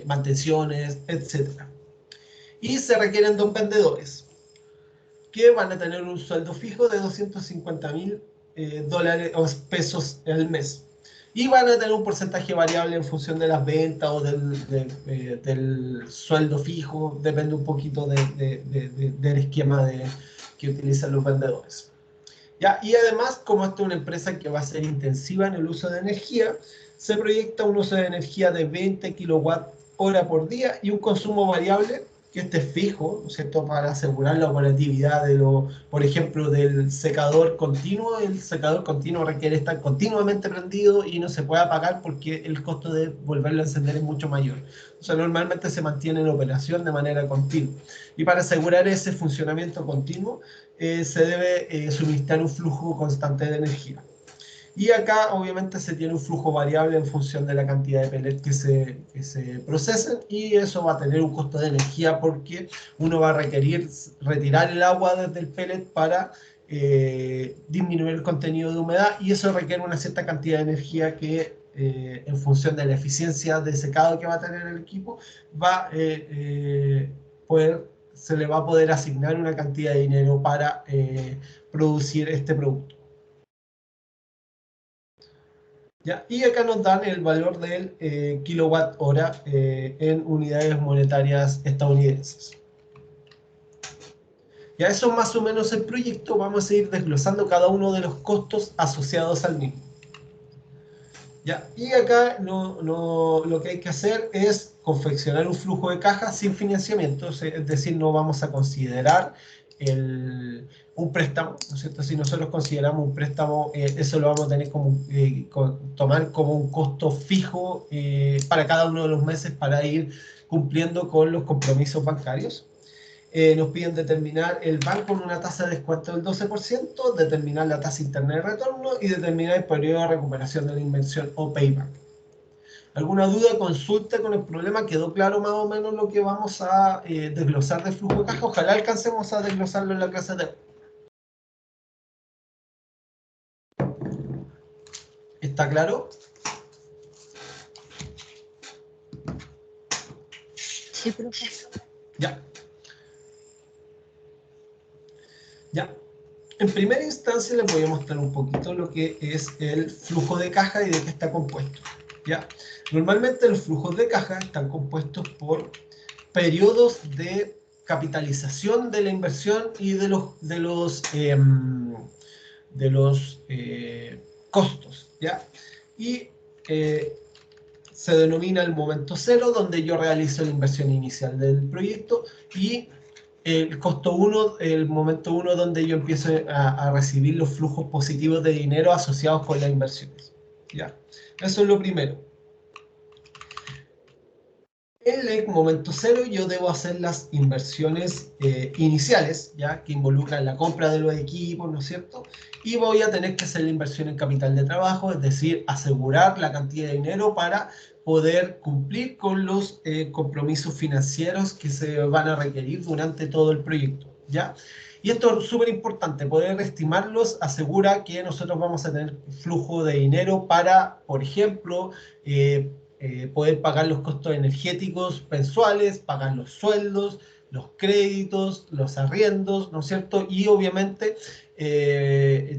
mantenciones, etc. Y se requieren 2 vendedores que van a tener un sueldo fijo de 250.000 dólares o pesos al mes. Y van a tener un porcentaje variable en función de las ventas o del sueldo fijo, depende un poquito del esquema que utilizan los vendedores. ¿Ya? Y además, como esta es una empresa que va a ser intensiva en el uso de energía, se proyecta un uso de energía de 20 kWh por día y un consumo variable que esté fijo, ¿no es cierto?, para asegurar la operatividad por ejemplo, del secador continuo. El secador continuo requiere estar continuamente prendido y no se puede apagar porque el costo de volverlo a encender es mucho mayor. O sea, normalmente se mantiene en operación de manera continua. Y para asegurar ese funcionamiento continuo, se debe suministrar un flujo constante de energía. Y acá obviamente se tiene un flujo variable en función de la cantidad de pellets que se procesen, y eso va a tener un costo de energía porque uno va a requerir retirar el agua desde el pellet para disminuir el contenido de humedad, y eso requiere una cierta cantidad de energía que en función de la eficiencia de secado que va a tener el equipo se le va a poder asignar una cantidad de dinero para producir este producto. ¿Ya? Y acá nos dan el valor del kilowatt hora en unidades monetarias estadounidenses. Ya, eso es más o menos el proyecto. Vamos a ir desglosando cada uno de los costos asociados al mismo. ¿Ya? Y acá lo que hay que hacer es confeccionar un flujo de caja sin financiamiento, es decir, no vamos a considerar un préstamo, ¿no es cierto? Si nosotros consideramos un préstamo, eso lo vamos a tener tomar como un costo fijo para cada uno de los meses para ir cumpliendo con los compromisos bancarios. Nos piden determinar el banco con una tasa de descuento del 12%, determinar la tasa interna de retorno y determinar el periodo de recuperación de la inversión o payback. ¿Alguna duda? Consulta con el problema. ¿Quedó claro más o menos lo que vamos a desglosar del flujo de caja? Ojalá alcancemos a desglosarlo en la clase de hoy. ¿Está claro? Sí, profe. Ya. Ya. En primera instancia les voy a mostrar un poquito lo que es el flujo de caja y de qué está compuesto. ¿Ya? Normalmente los flujos de caja están compuestos por periodos de capitalización de la inversión y de los costos, ¿ya? Y se denomina el momento cero, donde yo realizo la inversión inicial del proyecto, y el costo 1, el momento 1, donde yo empiezo a recibir los flujos positivos de dinero asociados con las inversiones. ¿Ya? Eso es lo primero. En el momento 0 yo debo hacer las inversiones iniciales, ¿ya? Que involucran la compra de los equipos, ¿no es cierto? Y voy a tener que hacer la inversión en capital de trabajo, es decir, asegurar la cantidad de dinero para poder cumplir con los compromisos financieros que se van a requerir durante todo el proyecto, ¿ya? Y esto es súper importante, poder estimarlos asegura que nosotros vamos a tener flujo de dinero para, por ejemplo, poder pagar los costos energéticos mensuales, pagar los sueldos, los créditos, los arriendos, ¿no es cierto? Y obviamente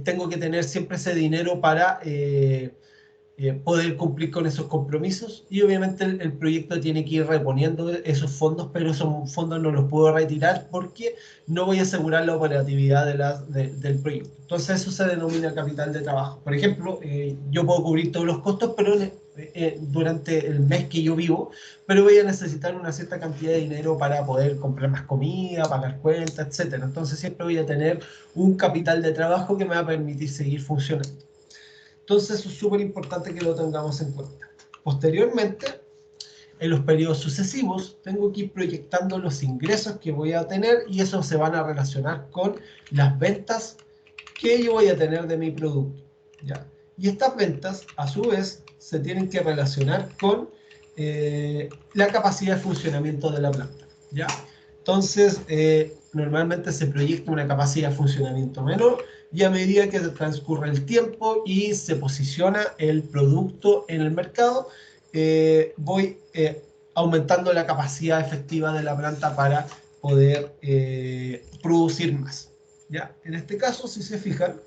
tengo que tener siempre ese dinero para poder cumplir con esos compromisos, y obviamente el proyecto tiene que ir reponiendo esos fondos, pero esos fondos no los puedo retirar porque no voy a asegurar la operatividad del proyecto. Entonces eso se denomina capital de trabajo. Por ejemplo, yo puedo cubrir todos los costos, pero durante el mes que yo vivo, pero voy a necesitar una cierta cantidad de dinero para poder comprar más comida, pagar cuentas, etc. Entonces siempre voy a tener un capital de trabajo que me va a permitir seguir funcionando. Entonces eso es súper importante que lo tengamos en cuenta. Posteriormente, en los periodos sucesivos, tengo que ir proyectando los ingresos que voy a tener y esos se van a relacionar con las ventas que yo voy a tener de mi producto, ¿ya? Y estas ventas, a su vez, se tienen que relacionar con la capacidad de funcionamiento de la planta, ¿ya? Entonces, normalmente se proyecta una capacidad de funcionamiento menor y a medida que transcurre el tiempo y se posiciona el producto en el mercado, voy aumentando la capacidad efectiva de la planta para poder producir más, ¿ya? En este caso, si se fijan,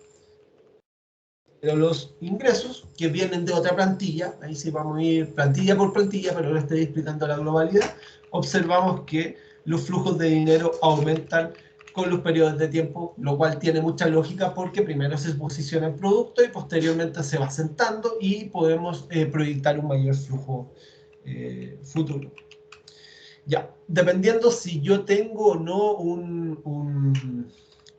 pero los ingresos que vienen de otra plantilla, ahí sí vamos a ir plantilla por plantilla, pero ahora estoy explicando la globalidad, observamos que los flujos de dinero aumentan con los periodos de tiempo, lo cual tiene mucha lógica porque primero se posiciona el producto y posteriormente se va sentando y podemos proyectar un mayor flujo futuro. Ya, dependiendo si yo tengo o no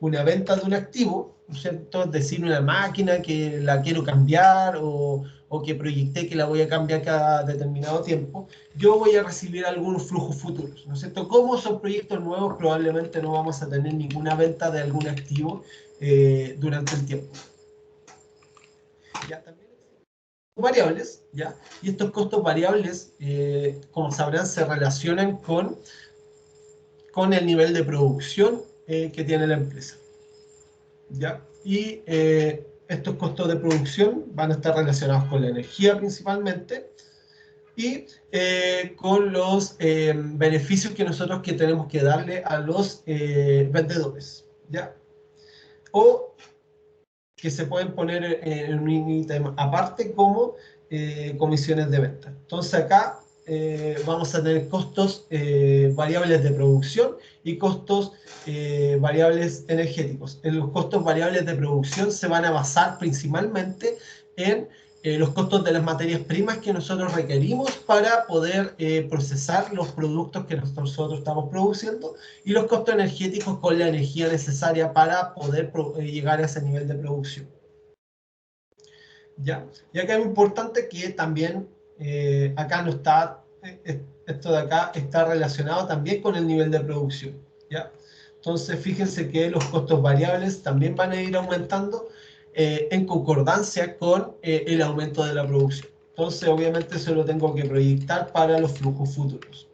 una venta de un activo, ¿no es cierto? Es decir, una máquina que la quiero cambiar o que proyecté que la voy a cambiar cada determinado tiempo, yo voy a recibir algunos flujos futuros, ¿no es cierto? Como son proyectos nuevos, probablemente no vamos a tener ninguna venta de algún activo durante el tiempo. Ya, también variables, ¿ya? Y estos costos variables, como sabrán, se relacionan con el nivel de producción que tiene la empresa, ¿ya? Y estos costos de producción van a estar relacionados con la energía principalmente y con los beneficios que nosotros tenemos que darle a los vendedores, ¿ya? O que se pueden poner en un ítem aparte como comisiones de venta. Entonces acá vamos a tener costos variables de producción y costos variables energéticos. En los costos variables de producción se van a basar principalmente en los costos de las materias primas que nosotros requerimos para poder procesar los productos que nosotros estamos produciendo y los costos energéticos con la energía necesaria para poder llegar a ese nivel de producción. ¿Ya? Y acá es importante que también acá no está, esto de acá está relacionado también con el nivel de producción, ¿ya? Entonces fíjense que los costos variables también van a ir aumentando en concordancia con el aumento de la producción. Entonces obviamente eso lo tengo que proyectar para los flujos futuros.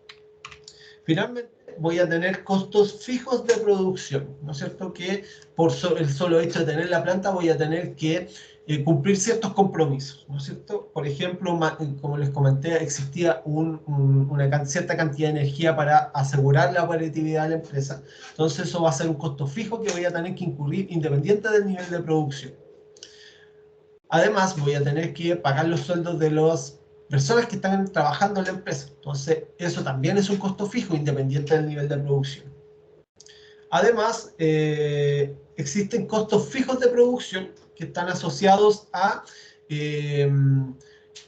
Finalmente voy a tener costos fijos de producción, ¿no es cierto? Que por el solo hecho de tener la planta voy a tener que cumplir ciertos compromisos, ¿no es cierto? Por ejemplo, como les comenté, existía una cierta cantidad de energía para asegurar la operatividad de la empresa, entonces eso va a ser un costo fijo que voy a tener que incurrir independiente del nivel de producción. Además, voy a tener que pagar los sueldos de las personas que están trabajando en la empresa. Entonces, eso también es un costo fijo independiente del nivel de producción. Además, existen costos fijos de producción que están asociados a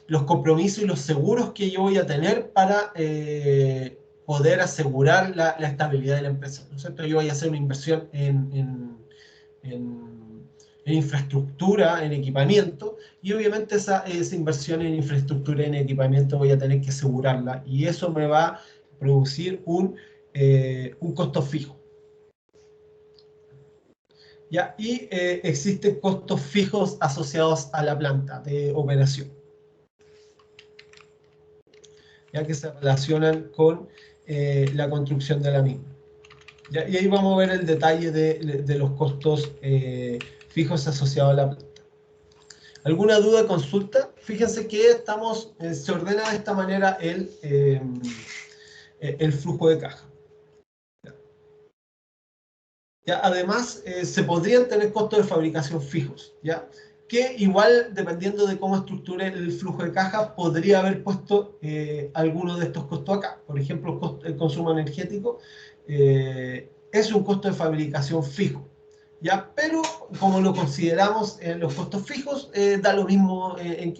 los compromisos y los seguros que yo voy a tener para poder asegurar la estabilidad de la empresa, ¿no es cierto? Yo voy a hacer una inversión en infraestructura, en equipamiento, y obviamente esa inversión en infraestructura, en equipamiento voy a tener que asegurarla, y eso me va a producir un costo fijo. ¿Ya? Y existen costos fijos asociados a la planta de operación, ya que se relacionan con la construcción de la misma. ¿Ya? Y ahí vamos a ver el detalle de los costos fijos asociados a la planta. ¿Alguna duda, consulta? Fíjense que se ordena de esta manera el flujo de caja. ¿Ya? Además, se podrían tener costos de fabricación fijos, ¿ya? Que igual, dependiendo de cómo estructure el flujo de caja, podría haber puesto alguno de estos costos acá. Por ejemplo, el consumo energético es un costo de fabricación fijo, ¿ya? Pero como lo consideramos en los costos fijos, da lo mismo en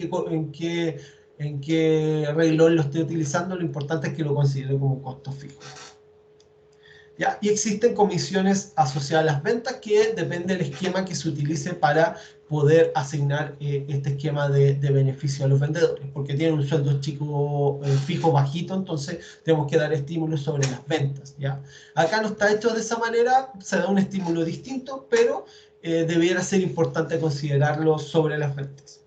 qué en qué renglón lo esté utilizando, lo importante es que lo considere como costo fijo. ¿Ya? Y existen comisiones asociadas a las ventas que depende del esquema que se utilice para poder asignar este esquema de beneficio a los vendedores, porque tienen un sueldo chico fijo bajito, entonces tenemos que dar estímulos sobre las ventas. ¿Ya? Acá no está hecho de esa manera, se da un estímulo distinto, pero debiera ser importante considerarlo sobre las ventas.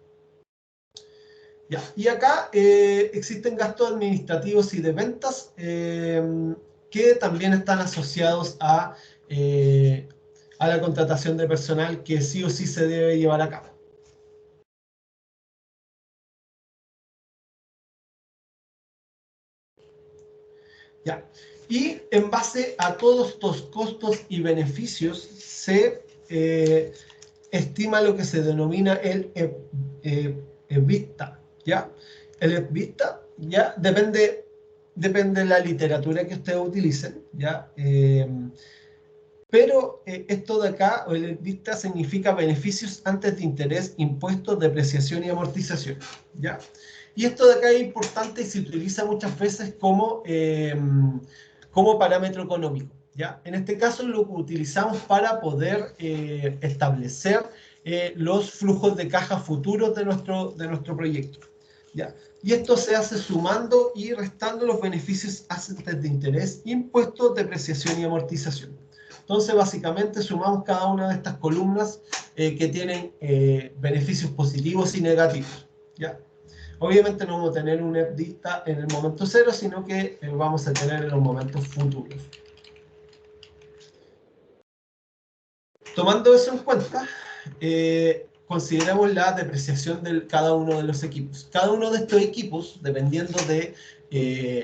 ¿Ya? Y acá existen gastos administrativos y de ventas que también están asociados a la contratación de personal que sí o sí se debe llevar a cabo. ¿Ya? Y en base a todos estos costos y beneficios se estima lo que se denomina el EBITDA. ¿Ya? El EBITDA ya depende de la literatura que ustedes utilicen, ¿ya? Pero esto de acá, o el EBITDA, significa beneficios antes de interés, impuestos, depreciación y amortización, ¿ya? Y esto de acá es importante y se utiliza muchas veces como parámetro económico, ¿ya? En este caso lo utilizamos para poder establecer los flujos de caja futuros de nuestro proyecto, ¿ya? Y esto se hace sumando y restando los beneficios antes de interés, impuestos, depreciación y amortización. Entonces, básicamente, sumamos cada una de estas columnas que tienen beneficios positivos y negativos, ¿ya? Obviamente no vamos a tener un EBITDA en el momento cero, sino que vamos a tener en los momentos futuros. Tomando eso en cuenta, consideramos la depreciación de cada uno de los equipos. Cada uno de estos equipos, dependiendo de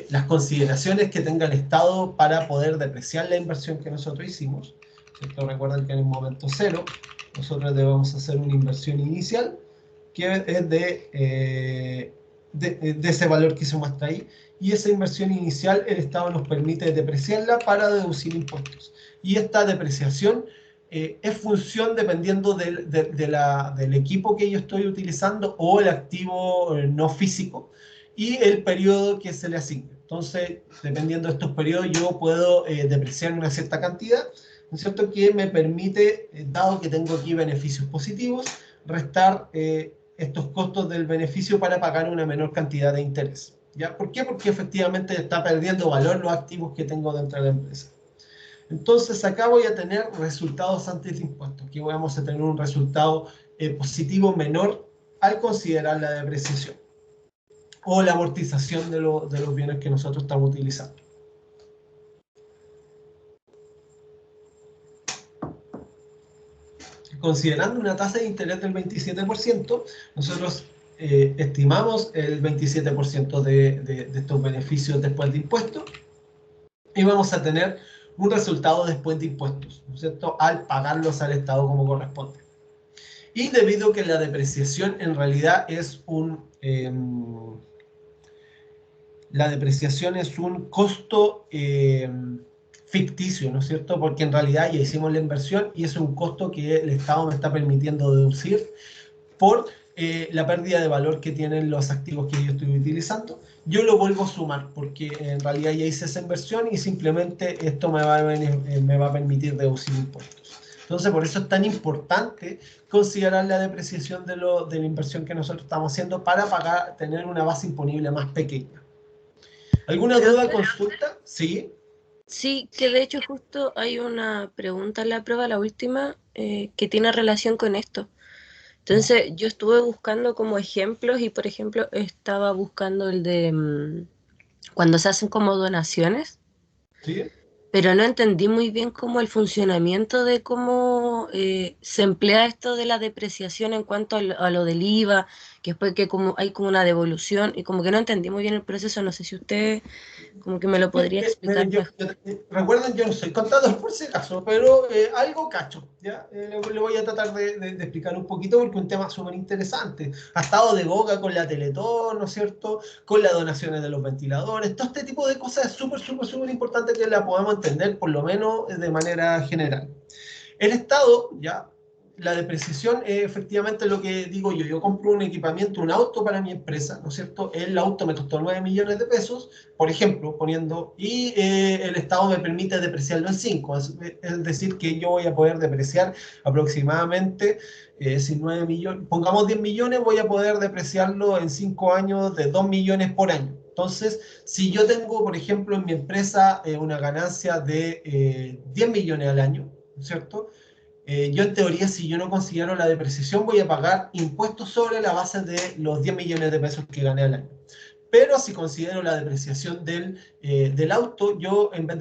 las consideraciones que tenga el Estado para poder depreciar la inversión que nosotros hicimos, ¿cierto? Recuerden que en el momento cero nosotros debemos hacer una inversión inicial que es de ese valor que hicimos hasta ahí, y esa inversión inicial el Estado nos permite depreciarla para deducir impuestos. Y esta depreciación es función dependiendo del equipo que yo estoy utilizando o el activo no físico y el periodo que se le asigne. Entonces, dependiendo de estos periodos, yo puedo depreciar una cierta cantidad, ¿no es cierto?, que me permite, dado que tengo aquí beneficios positivos, restar estos costos del beneficio para pagar una menor cantidad de interés. ¿Ya? ¿Por qué? Porque efectivamente está perdiendo valor los activos que tengo dentro de la empresa. Entonces acá voy a tener resultados antes de impuestos. Aquí vamos a tener un resultado positivo menor al considerar la depreciación o la amortización de los bienes que nosotros estamos utilizando. Considerando una tasa de interés del 27%, nosotros estimamos el 27% de estos beneficios después de impuestos y vamos a tener un resultado después de impuestos, ¿no es cierto?, al pagarlos al Estado como corresponde. Y debido a que la depreciación en realidad es la depreciación es un costo ficticio, ¿no es cierto?, porque en realidad ya hicimos la inversión y es un costo que el Estado me está permitiendo deducir por la pérdida de valor que tienen los activos que yo estoy utilizando. Yo lo vuelvo a sumar porque en realidad ya hice esa inversión y simplemente esto me va a permitir deducir impuestos. Entonces, por eso es tan importante considerar la depreciación de la inversión que nosotros estamos haciendo para tener una base imponible más pequeña. ¿Alguna duda, consulta? ¿Sí? Sí, que de hecho justo hay una pregunta en la prueba, la última, que tiene relación con esto. Entonces, yo estuve buscando como ejemplos y, por ejemplo, estaba buscando el de cuando se hacen como donaciones, ¿Sí? pero no entendí muy bien cómo el funcionamiento de cómo se emplea esto de la depreciación en cuanto a lo del IVA, que después que como hay como una devolución y como que no entendí muy bien el proceso, no sé si usted como que me lo podría explicar mejor. Recuerden, yo no soy contador por si acaso, pero algo cacho, ¿ya? Le voy a tratar de explicar un poquito porque es un tema súper interesante. Ha estado de boga con la Teletón, ¿no es cierto?, con las donaciones de los ventiladores, todo este tipo de cosas es súper, súper, súper importante que la podamos entender, por lo menos de manera general. El Estado, ya, la depreciación es efectivamente lo que digo yo. Yo compro un equipamiento, un auto para mi empresa, ¿no es cierto? El auto me costó 9 millones de pesos, por ejemplo, poniendo, y el Estado me permite depreciarlo en 5. Es decir, que yo voy a poder depreciar aproximadamente, si 9 millones, pongamos 10 millones, voy a poder depreciarlo en 5 años de 2 millones por año. Entonces, si yo tengo, por ejemplo, en mi empresa una ganancia de 10 millones al año, ¿no es cierto? Yo en teoría, si yo no considero la depreciación, voy a pagar impuestos sobre la base de los 10 millones de pesos que gané al año. Pero si considero la depreciación del auto, yo en vez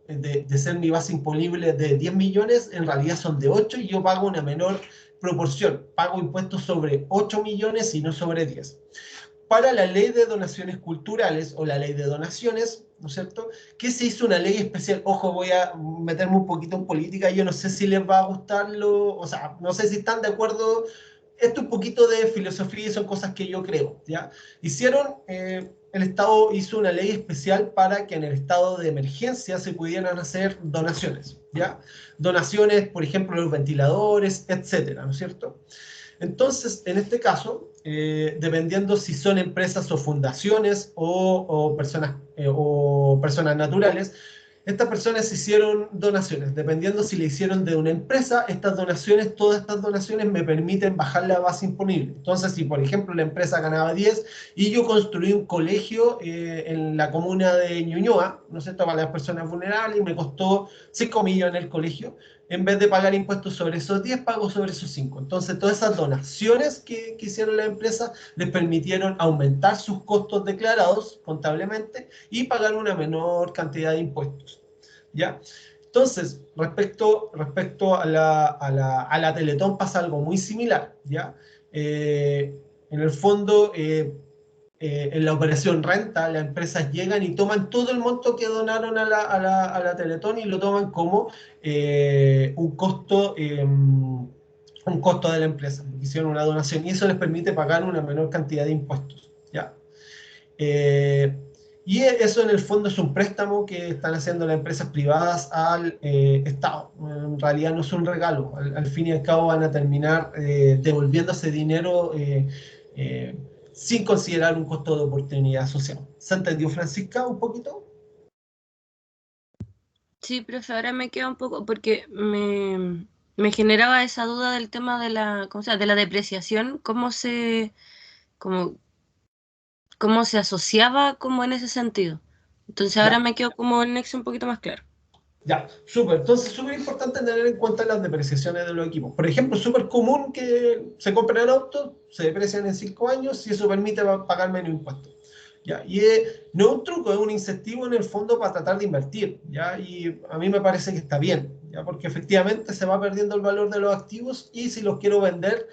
de ser mi base imponible de 10 millones, en realidad son de 8 y yo pago una menor proporción. Pago impuestos sobre 8 millones y no sobre 10. Para la ley de donaciones culturales o la ley de donaciones, ¿no es cierto? Que se hizo una ley especial. Ojo, voy a meterme un poquito en política. Yo no sé si les va a gustarlo, o sea, no sé si están de acuerdo. Esto es un poquito de filosofía y son cosas que yo creo, ¿ya? El Estado hizo una ley especial para que en el estado de emergencia se pudieran hacer donaciones, ¿ya? Donaciones, por ejemplo, los ventiladores, etcétera, ¿no es cierto? Entonces, en este caso, dependiendo si son empresas o fundaciones o personas naturales, estas personas hicieron donaciones. Dependiendo si le hicieron de una empresa, todas estas donaciones me permiten bajar la base imponible. Entonces, si por ejemplo la empresa ganaba 10 y yo construí un colegio en la comuna de Ñuñoa, ¿no es cierto?, para las personas vulnerables, y me costó 5 millones el colegio, en vez de pagar impuestos sobre esos 10, pago sobre esos 5. Entonces, todas esas donaciones que hicieron las empresas les permitieron aumentar sus costos declarados contablemente y pagar una menor cantidad de impuestos, ¿ya? Entonces, respecto a la Teletón pasa algo muy similar, ¿ya? En el fondo, en la operación renta, las empresas llegan y toman todo el monto que donaron a la Teletón y lo toman como un costo de la empresa. Hicieron una donación y eso les permite pagar una menor cantidad de impuestos, ¿ya? Y eso en el fondo es un préstamo que están haciendo las empresas privadas al Estado. En realidad no es un regalo. Al fin y al cabo van a terminar devolviendo ese dinero eh, sin considerar un costo de oportunidad social. ¿Se entendió, Francisca, un poquito? Sí, profe, ahora me queda un poco, porque me generaba esa duda del tema de la, ¿cómo se llama?, de la depreciación, cómo, cómo se asociaba como en ese sentido. Entonces ahora Ya. me quedo como el nexo un poquito más claro. Ya, súper. Entonces, súper importante tener en cuenta las depreciaciones de los equipos. Por ejemplo, súper común que se compren autos, se deprecian en 5 años y eso permite pagar menos impuestos. ¿Ya? Y no es un truco, es un incentivo en el fondo para tratar de invertir. ¿Ya? Y a mí me parece que está bien, ¿ya? Porque efectivamente se va perdiendo el valor de los activos y si los quiero vender,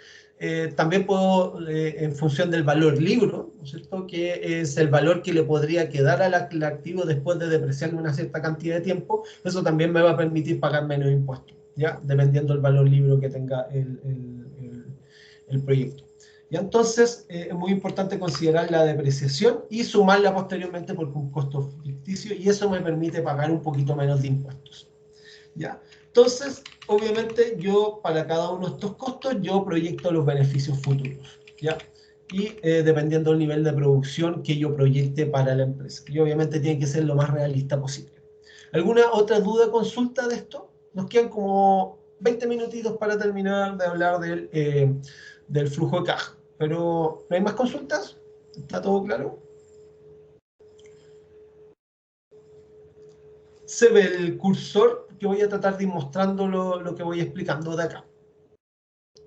también puedo, en función del valor libro, ¿no es cierto?, que es el valor que le podría quedar al activo después de depreciarlo una cierta cantidad de tiempo, eso también me va a permitir pagar menos impuestos, ¿ya? Dependiendo del valor libro que tenga el proyecto. Y entonces es muy importante considerar la depreciación y sumarla posteriormente porque un costo ficticio y eso me permite pagar un poquito menos de impuestos, ¿ya? Entonces, obviamente, yo para cada uno de estos costos, yo proyecto los beneficios futuros, ¿ya? Y dependiendo del nivel de producción que yo proyecte para la empresa. Y obviamente tiene que ser lo más realista posible. ¿Alguna otra duda, consulta de esto? Nos quedan como 20 minutitos para terminar de hablar del flujo de caja. Pero, ¿no hay más consultas? ¿Está todo claro? Se ve el cursor que voy a tratar de ir mostrando lo que voy explicando de acá.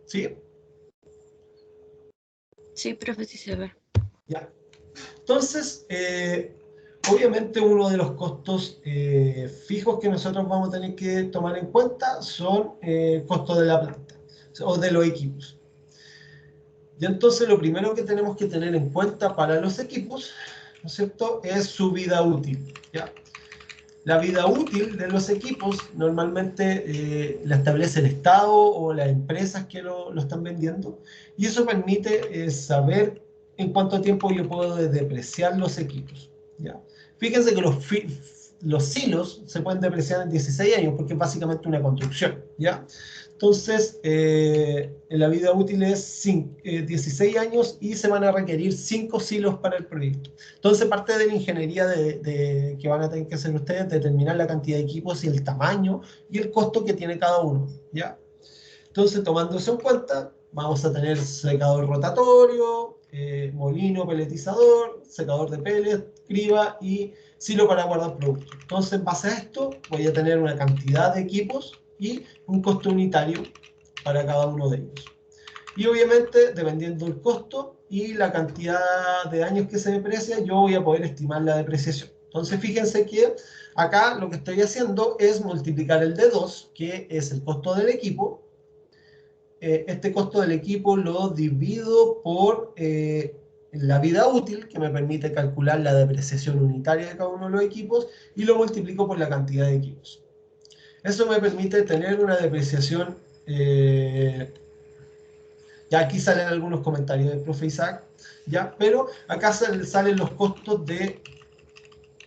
¿Sí? Sí, profe, sí se ve. Ya. Entonces, obviamente uno de los costos fijos que nosotros vamos a tener que tomar en cuenta son el costo de la planta o de los equipos. Y entonces lo primero que tenemos que tener en cuenta para los equipos, ¿no es cierto?, es su vida útil, ¿ya? La vida útil de los equipos normalmente la establece el Estado o las empresas que lo están vendiendo y eso permite saber en cuánto tiempo yo puedo depreciar los equipos, ¿ya? Fíjense que los silos se pueden depreciar en 16 años porque es básicamente una construcción, ¿ya? Entonces, en la vida útil es 16 años y se van a requerir 5 silos para el proyecto. Entonces, parte de la ingeniería que van a tener que hacer ustedes, determinar la cantidad de equipos y el tamaño y el costo que tiene cada uno, ¿ya? Entonces, tomando eso en cuenta, vamos a tener secador rotatorio, molino peletizador, secador de pellet, criba y silo para guardar productos. Entonces, en base a esto, voy a tener una cantidad de equipos y un costo unitario para cada uno de ellos. Y obviamente, dependiendo del costo y la cantidad de años que se deprecia, yo voy a poder estimar la depreciación. Entonces, fíjense que acá lo que estoy haciendo es multiplicar el de 2, que es el costo del equipo. Este costo del equipo lo divido por la vida útil, que me permite calcular la depreciación unitaria de cada uno de los equipos, y lo multiplico por la cantidad de equipos. Eso me permite tener una depreciación, ya aquí salen algunos comentarios del profe Isaac, ¿ya? Pero acá salen los costos de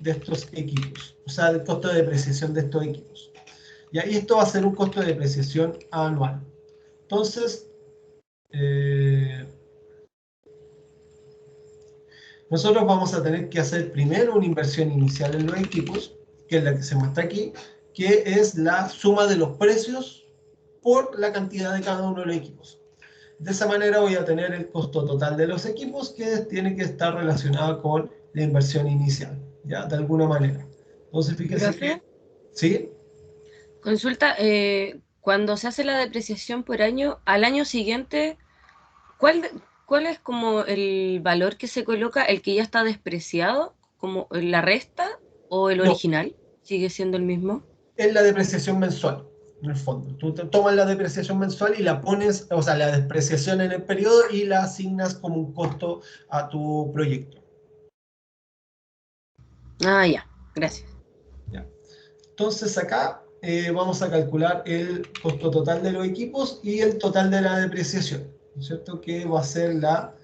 estos equipos, o sea, el costo de depreciación de estos equipos. ¿Ya? Y esto va a ser un costo de depreciación anual. Entonces, nosotros vamos a tener que hacer primero una inversión inicial en los equipos, que es la que se muestra aquí, que es la suma de los precios por la cantidad de cada uno de los equipos. De esa manera voy a tener el costo total de los equipos, que tiene que estar relacionado con la inversión inicial, ¿ya? De alguna manera. Entonces, fíjense que... ¿Sí? Consulta, cuando se hace la depreciación por año, al año siguiente, ¿cuál, ¿cuál es como el valor que se coloca, el que ya está despreciado, como la resta o el No, original? ¿Sigue siendo el mismo? es la depreciación mensual, en el fondo. Tú tomas la depreciación mensual y la pones, o sea, la depreciación en el periodo y la asignas como un costo a tu proyecto. Ah, ya, gracias. ¿Ya? Entonces acá vamos a calcular el costo total de los equipos y el total de la depreciación, ¿no es cierto? Que va a ser la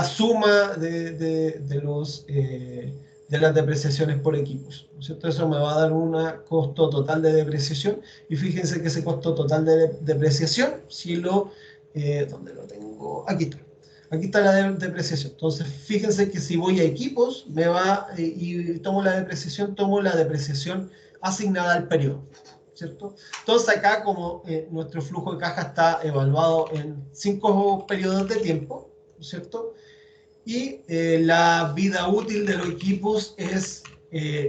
suma de las depreciaciones por equipos, ¿no es cierto? Eso me va a dar un costo total de depreciación y fíjense que ese costo total de depreciación, si ¿dónde lo tengo? Aquí está. Aquí está la depreciación. Entonces, fíjense que si voy a equipos, y tomo la depreciación asignada al periodo, ¿cierto? Entonces, acá como nuestro flujo de caja está evaluado en 5 periodos de tiempo, ¿cierto? Y la vida útil de los equipos es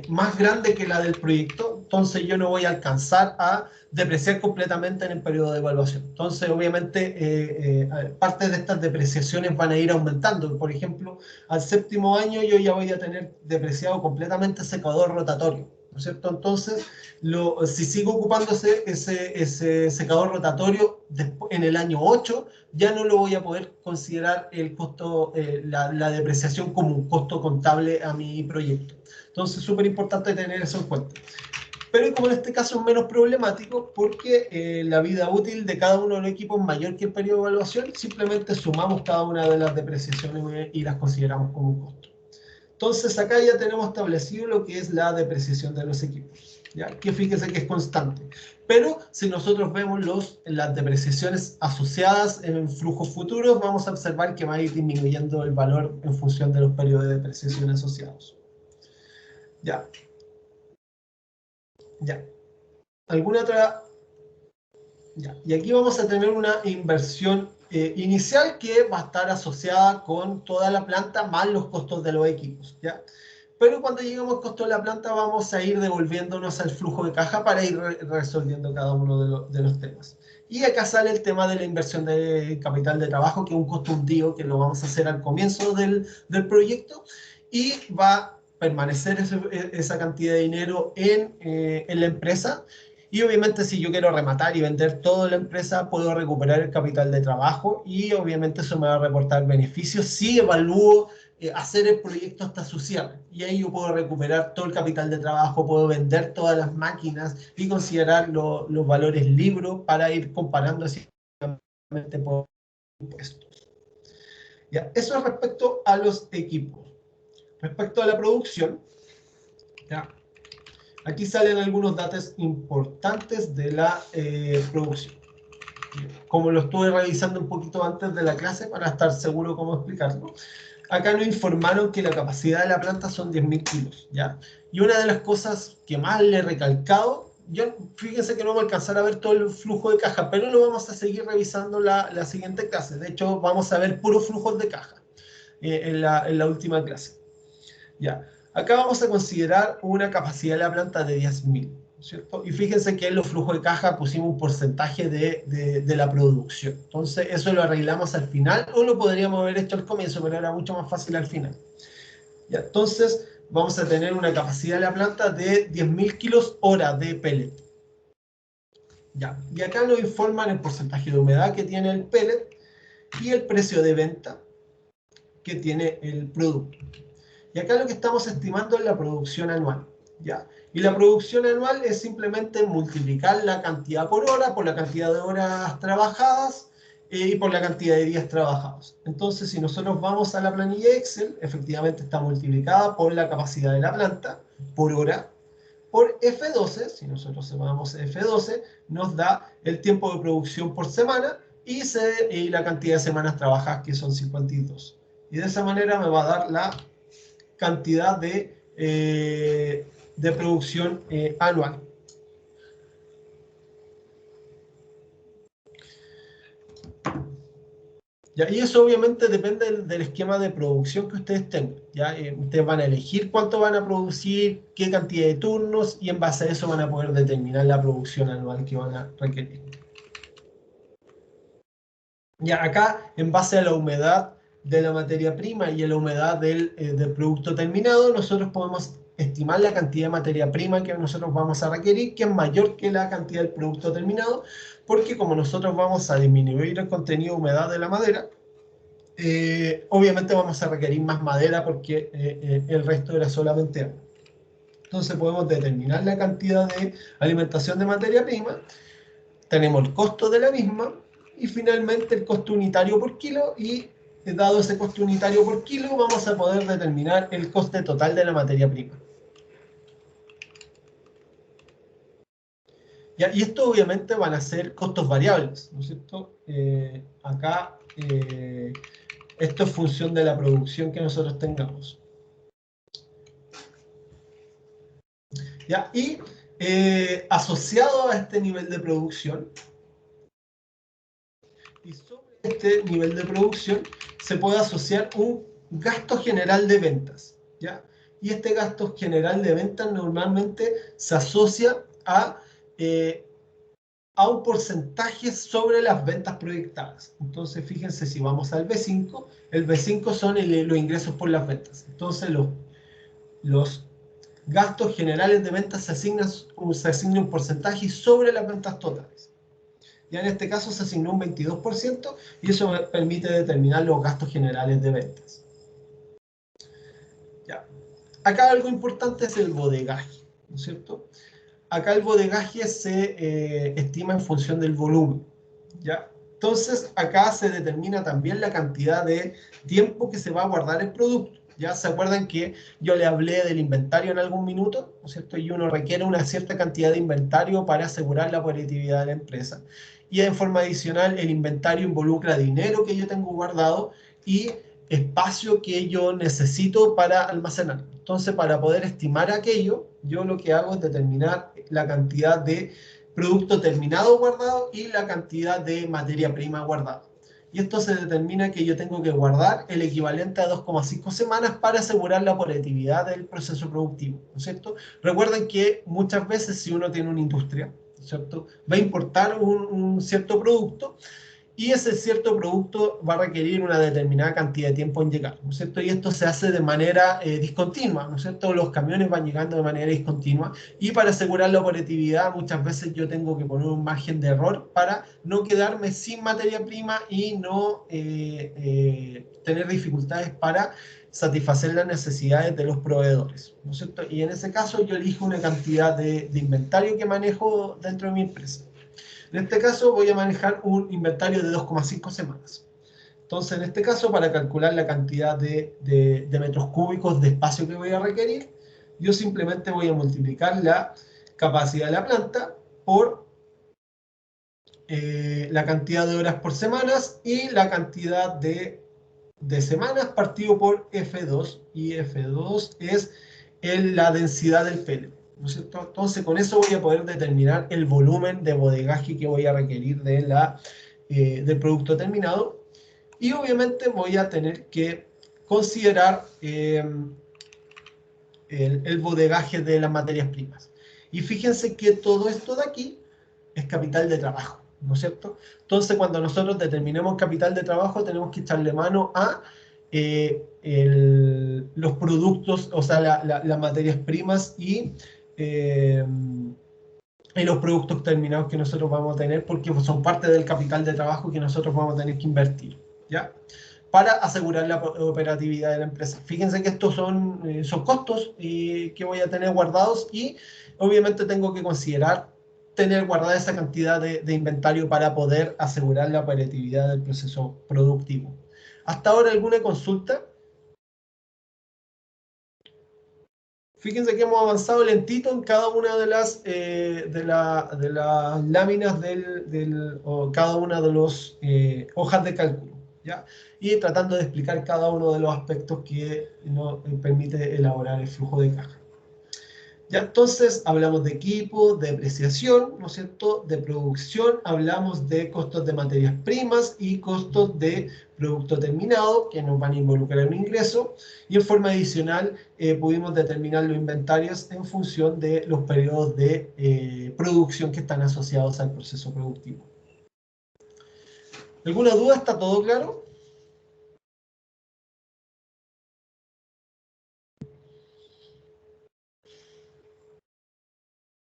más grande que la del proyecto, entonces yo no voy a alcanzar a depreciar completamente en el periodo de evaluación. Entonces, obviamente, parte de estas depreciaciones van a ir aumentando. Por ejemplo, al 7º año yo ya voy a tener depreciado completamente secador rotatorio, ¿no es cierto? Entonces, si sigo ocupándose ese secador rotatorio en el año 8, ya no lo voy a poder considerar el costo, la depreciación como un costo contable a mi proyecto. Entonces, súper importante tener eso en cuenta. Pero como en este caso es menos problemático, porque la vida útil de cada uno de los equipos es mayor que el periodo de evaluación, simplemente sumamos cada una de las depreciaciones y las consideramos como un costo. Entonces, acá ya tenemos establecido lo que es la depreciación de los equipos, ¿ya? Que fíjense que es constante. Pero si nosotros vemos las depreciaciones asociadas en flujos futuros, vamos a observar que va a ir disminuyendo el valor en función de los periodos de depreciación asociados. Ya. Ya. ¿Alguna otra? Ya. Y aquí vamos a tener una inversión inicial que va a estar asociada con toda la planta más los costos de los equipos, ¿ya? Pero cuando lleguemos al costo de la planta vamos a ir devolviéndonos al flujo de caja para ir resolviendo cada uno de los temas. Y acá sale el tema de la inversión de capital de trabajo, que es un costo hundido, que lo vamos a hacer al comienzo del proyecto, y va a permanecer esa cantidad de dinero en la empresa. Y obviamente si yo quiero rematar y vender toda la empresa, puedo recuperar el capital de trabajo y obviamente eso me va a reportar beneficios si evalúo hacer el proyecto hasta su cierre. Y ahí yo puedo recuperar todo el capital de trabajo, puedo vender todas las máquinas y considerar los valores libres para ir comparando así por impuestos. ¿Ya? Eso es respecto a los equipos. Respecto a la producción, ¿ya? Aquí salen algunos datos importantes de la producción. Como lo estuve revisando un poquito antes de la clase para estar seguro cómo explicarlo. Acá nos informaron que la capacidad de la planta son 10.000 kilos, ¿ya? Y una de las cosas que más le he recalcado, yo, fíjense que no vamos a alcanzar a ver todo el flujo de caja, pero lo vamos a seguir revisando la siguiente clase. De hecho, vamos a ver puros flujos de caja en la última clase. Ya. Acá vamos a considerar una capacidad de la planta de 10.000, ¿cierto? Y fíjense que en los flujos de caja pusimos un porcentaje de la producción. Entonces, eso lo arreglamos al final, o lo podríamos haber hecho al comienzo, pero era mucho más fácil al final. Ya, entonces, vamos a tener una capacidad de la planta de 10.000 kilos hora de pellet. Ya, y acá nos informan el porcentaje de humedad que tiene el pellet y el precio de venta que tiene el producto. Y acá lo que estamos estimando es la producción anual, ¿ya? Y la producción anual es simplemente multiplicar la cantidad por hora, por la cantidad de horas trabajadas y por la cantidad de días trabajados. Entonces, si nosotros vamos a la planilla Excel, efectivamente está multiplicada por la capacidad de la planta, por hora, por F12, si nosotros vamos a F12, nos da el tiempo de producción por semana y la cantidad de semanas trabajadas, que son 52. Y de esa manera me va a dar la cantidad de producción anual. ¿Ya? Y eso obviamente depende del esquema de producción que ustedes tengan. ¿Ya? Ustedes van a elegir cuánto van a producir, qué cantidad de turnos, y en base a eso van a poder determinar la producción anual que van a requerir. Ya, acá, en base a la humedad de la materia prima y a la humedad del producto terminado, nosotros podemos estimar la cantidad de materia prima que nosotros vamos a requerir, que es mayor que la cantidad del producto terminado, porque como nosotros vamos a disminuir el contenido de humedad de la madera, obviamente vamos a requerir más madera porque el resto era solamente agua. Entonces podemos determinar la cantidad de alimentación de materia prima, tenemos el costo de la misma, y finalmente el costo unitario por kilo, y dado ese costo unitario por kilo vamos a poder determinar el coste total de la materia prima. ¿Ya? Y esto obviamente van a ser costos variables, ¿no es cierto? Acá esto es función de la producción que nosotros tengamos. ¿Ya? Y asociado a este nivel de producción, y sobre este nivel de producción se puede asociar un gasto general de ventas, ¿ya? Y este gasto general de ventas normalmente se asocia a un porcentaje sobre las ventas proyectadas. Entonces, fíjense, si vamos al B5, el B5 son los ingresos por las ventas. Entonces, los gastos generales de ventas se asigna un porcentaje sobre las ventas totales. Ya en este caso se asignó un 22% y eso me permite determinar los gastos generales de ventas. Ya. Acá algo importante es el bodegaje, ¿no es cierto? Acá el bodegaje se estima en función del volumen, ¿ya? Entonces acá se determina también la cantidad de tiempo que se va a guardar el producto. ¿Ya? ¿Se acuerdan que yo le hablé del inventario en algún minuto? ¿No es cierto? Y uno requiere una cierta cantidad de inventario para asegurar la operatividad de la empresa. Y en forma adicional, el inventario involucra dinero que yo tengo guardado y espacio que yo necesito para almacenar. Entonces, para poder estimar aquello, yo lo que hago es determinar la cantidad de producto terminado guardado y la cantidad de materia prima guardada. Y esto se determina que yo tengo que guardar el equivalente a 2,5 semanas para asegurar la operatividad del proceso productivo, ¿no es cierto? Recuerden que muchas veces si uno tiene una industria, ¿no es cierto?, va a importar un cierto producto, y ese cierto producto va a requerir una determinada cantidad de tiempo en llegar, ¿no es cierto? Y esto se hace de manera discontinua, ¿no es cierto? Los camiones van llegando de manera discontinua, y para asegurar la operatividad muchas veces yo tengo que poner un margen de error para no quedarme sin materia prima y no tener dificultades para satisfacer las necesidades de los proveedores, ¿no es cierto? Y en ese caso yo elijo una cantidad de inventario que manejo dentro de mi empresa. En este caso voy a manejar un inventario de 2,5 semanas. Entonces, en este caso, para calcular la cantidad de metros cúbicos de espacio que voy a requerir, yo simplemente voy a multiplicar la capacidad de la planta por la cantidad de horas por semanas y la cantidad de semanas partido por F2, y F2 es la densidad del pellet, ¿no es cierto? Entonces, con eso voy a poder determinar el volumen de bodegaje que voy a requerir del producto terminado, y obviamente voy a tener que considerar el bodegaje de las materias primas. Y fíjense que todo esto de aquí es capital de trabajo, ¿no es cierto? Entonces, cuando nosotros determinemos capital de trabajo, tenemos que echarle mano a los productos, o sea, las materias primas y los productos terminados que nosotros vamos a tener, porque son parte del capital de trabajo que nosotros vamos a tener que invertir, ¿ya? Para asegurar la operatividad de la empresa. Fíjense que estos son costos que voy a tener guardados, y obviamente tengo que considerar tener guardada esa cantidad de inventario para poder asegurar la operatividad del proceso productivo. ¿Hasta ahora alguna consulta? Fíjense que hemos avanzado lentito en cada una de las láminas o cada una de las hojas de cálculo, ¿ya? Y tratando de explicar cada uno de los aspectos que nos permite elaborar el flujo de caja. Ya, entonces hablamos de equipo, de depreciación, ¿no es cierto? De producción, hablamos de costos de materias primas y costos de producto terminado, que nos van a involucrar un ingreso, y en forma adicional pudimos determinar los inventarios en función de los periodos de producción que están asociados al proceso productivo. ¿Alguna duda? ¿Está todo claro?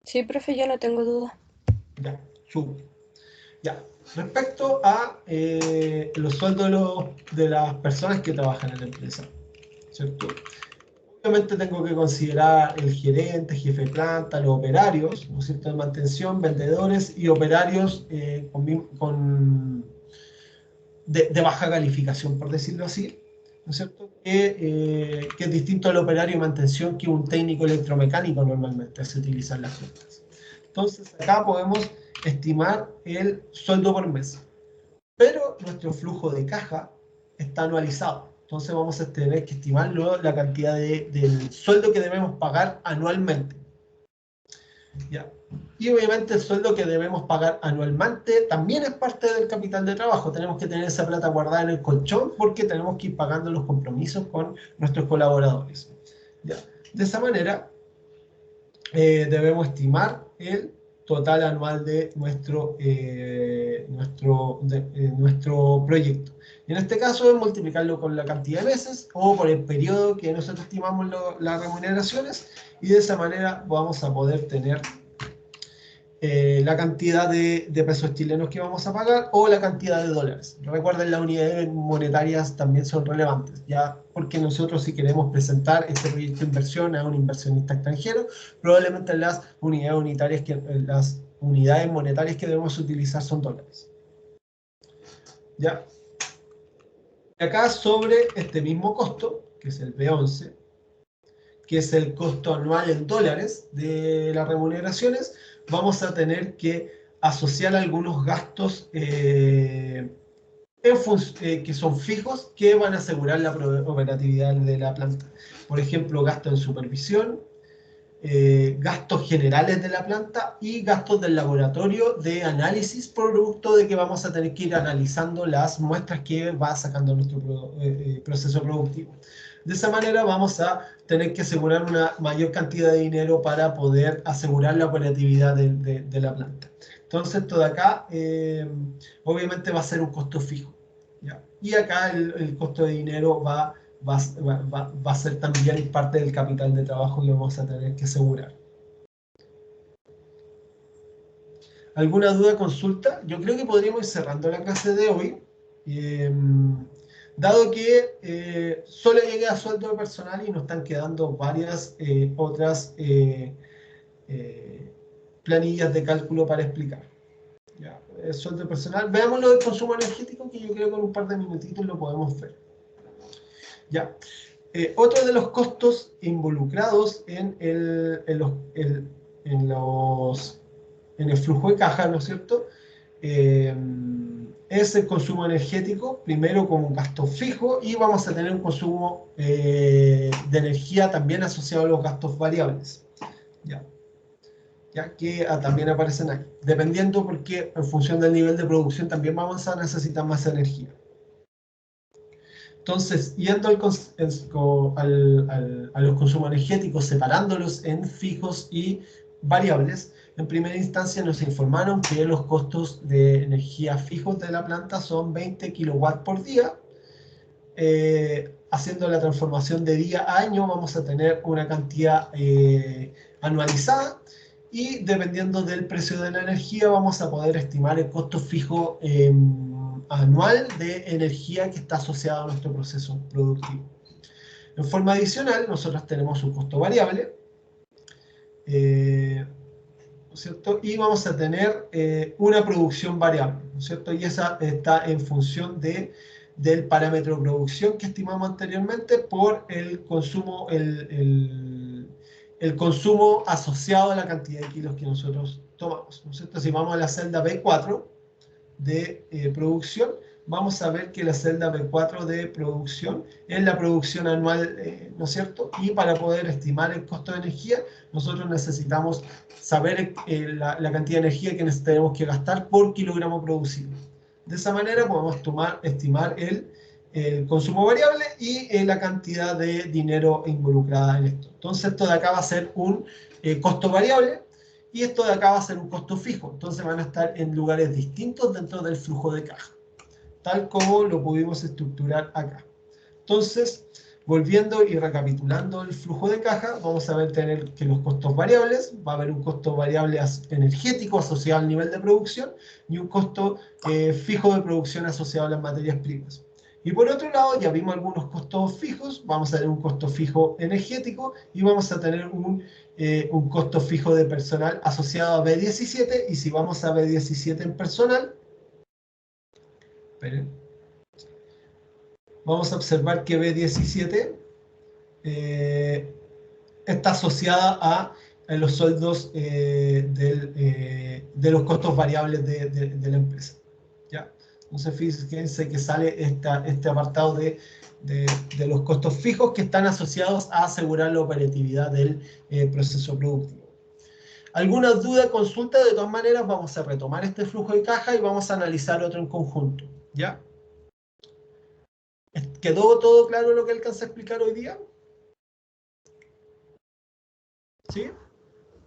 Sí, profe, yo no tengo duda. Ya, súper. Ya, respecto a los sueldos de las personas que trabajan en la empresa, ¿cierto? Obviamente tengo que considerar el gerente, jefe de planta, los operarios, ¿no es cierto?, de mantención, vendedores y operarios de baja calificación, por decirlo así, ¿no es cierto?, que es distinto al operario de mantención que un técnico electromecánico normalmente se utiliza en las plantas. Entonces, acá podemos estimar el sueldo por mes, pero nuestro flujo de caja está anualizado. Entonces vamos a tener que estimar la cantidad del sueldo que debemos pagar anualmente. ¿Ya? Y obviamente el sueldo que debemos pagar anualmente también es parte del capital de trabajo. Tenemos que tener esa plata guardada en el colchón porque tenemos que ir pagando los compromisos con nuestros colaboradores. ¿Ya? De esa manera debemos estimar el total anual de nuestro proyecto. Y en este caso es multiplicarlo con la cantidad de meses o por el periodo que nosotros estimamos las remuneraciones, y de esa manera vamos a poder tener la cantidad de pesos chilenos que vamos a pagar o la cantidad de dólares. Recuerden, las unidades monetarias también son relevantes, ya, porque nosotros, si queremos presentar este proyecto de inversión a un inversionista extranjero, probablemente las unidades monetarias que debemos utilizar son dólares. ¿Ya? Y acá, sobre este mismo costo, que es el B11, que es el costo anual en dólares de las remuneraciones, vamos a tener que asociar algunos gastos que son fijos, que van a asegurar la operatividad de la planta. Por ejemplo, gastos en supervisión, gastos generales de la planta y gastos del laboratorio de análisis, producto de que vamos a tener que ir analizando las muestras que va sacando nuestro proceso productivo. De esa manera vamos a tener que asegurar una mayor cantidad de dinero para poder asegurar la operatividad de la planta. Entonces, esto de acá obviamente va a ser un costo fijo, ¿ya? Y acá el costo de dinero va a ser también parte del capital de trabajo que vamos a tener que asegurar. ¿Alguna duda, consulta? Yo creo que podríamos ir cerrando la clase de hoy. Dado que solo llegué a sueldo personal y nos están quedando varias otras planillas de cálculo para explicar. Ya, sueldo personal. Veamos lo del consumo energético, que yo creo que en un par de minutitos lo podemos ver. Ya. Otro de los costos involucrados en el flujo de caja, ¿no es cierto? Es el consumo energético, primero como un gasto fijo, y vamos a tener un consumo de energía también asociado a los gastos variables. Ya que también aparecen aquí, dependiendo porque en función del nivel de producción también vamos a necesitar más energía. Entonces, yendo a los consumos energéticos, separándolos en fijos y variables, en primera instancia nos informaron que los costos de energía fijos de la planta son 20 kilowatts por día. Haciendo la transformación de día a año vamos a tener una cantidad anualizada, y dependiendo del precio de la energía vamos a poder estimar el costo fijo anual de energía que está asociado a nuestro proceso productivo. En forma adicional, nosotros tenemos un costo variable, ¿no es cierto? Y vamos a tener una producción variable, ¿no es cierto? Y esa está en función del parámetro de producción que estimamos anteriormente por el consumo, el consumo asociado a la cantidad de kilos que nosotros tomamos, ¿no es cierto? Si vamos a la celda B4 de producción, vamos a ver que la celda B4 de producción es la producción anual, ¿no es cierto? Y para poder estimar el costo de energía, nosotros necesitamos saber la cantidad de energía que tenemos que gastar por kilogramo producido. De esa manera podemos estimar el consumo variable y la cantidad de dinero involucrada en esto. Entonces esto de acá va a ser un costo variable, y esto de acá va a ser un costo fijo. Entonces van a estar en lugares distintos dentro del flujo de caja, tal como lo pudimos estructurar acá. Entonces, volviendo y recapitulando el flujo de caja, vamos a tener que los costos variables, va a haber un costo variable energético asociado al nivel de producción y un costo fijo de producción asociado a las materias primas. Y por otro lado, ya vimos algunos costos fijos, vamos a tener un costo fijo energético y vamos a tener un costo fijo de personal asociado a B17, y si vamos a B17 en personal, esperen, vamos a observar que B17 está asociada a los sueldos de los costos variables de la empresa. ¿Ya? Entonces fíjense que sale este apartado de los costos fijos que están asociados a asegurar la operatividad del proceso productivo. ¿Alguna duda, consulta? De todas maneras vamos a retomar este flujo de caja y vamos a analizar otro en conjunto. ¿Ya? ¿Quedó todo claro lo que alcancé a explicar hoy día? ¿Sí?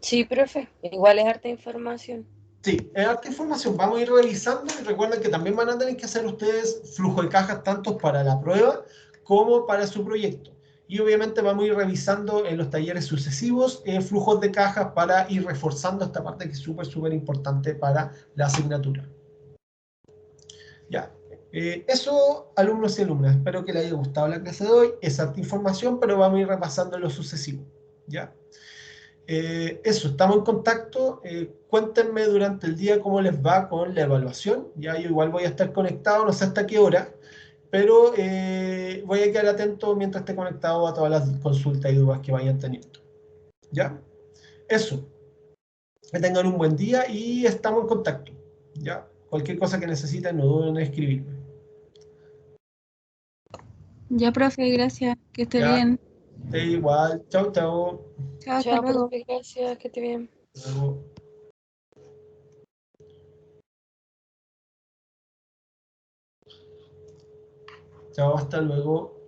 Sí, profe, igual es harta información. Sí, es harta información. Vamos a ir revisando, y recuerden que también van a tener que hacer ustedes flujo de cajas tanto para la prueba como para su proyecto. Y obviamente vamos a ir revisando en los talleres sucesivos flujos de cajas para ir reforzando esta parte que es súper importante para la asignatura. Ya. Eso, alumnos y alumnas, espero que les haya gustado la clase de hoy. Es harta información, pero vamos a ir repasando en lo sucesivo. ¿Ya? Eso, estamos en contacto. Cuéntenme durante el día cómo les va con la evaluación. Ya yo igual voy a estar conectado, no sé hasta qué hora, pero voy a quedar atento mientras esté conectado a todas las consultas y dudas que vayan teniendo. ¿Ya? Eso. Que tengan un buen día y estamos en contacto. ¿Ya? Cualquier cosa que necesiten, no duden en escribirme. Ya, profe, gracias. Que esté ¿Ya? bien. Igual. Chau, chau. Chao, hasta Chao, luego. profe, gracias, que esté bien. Hasta luego. Chao, hasta luego.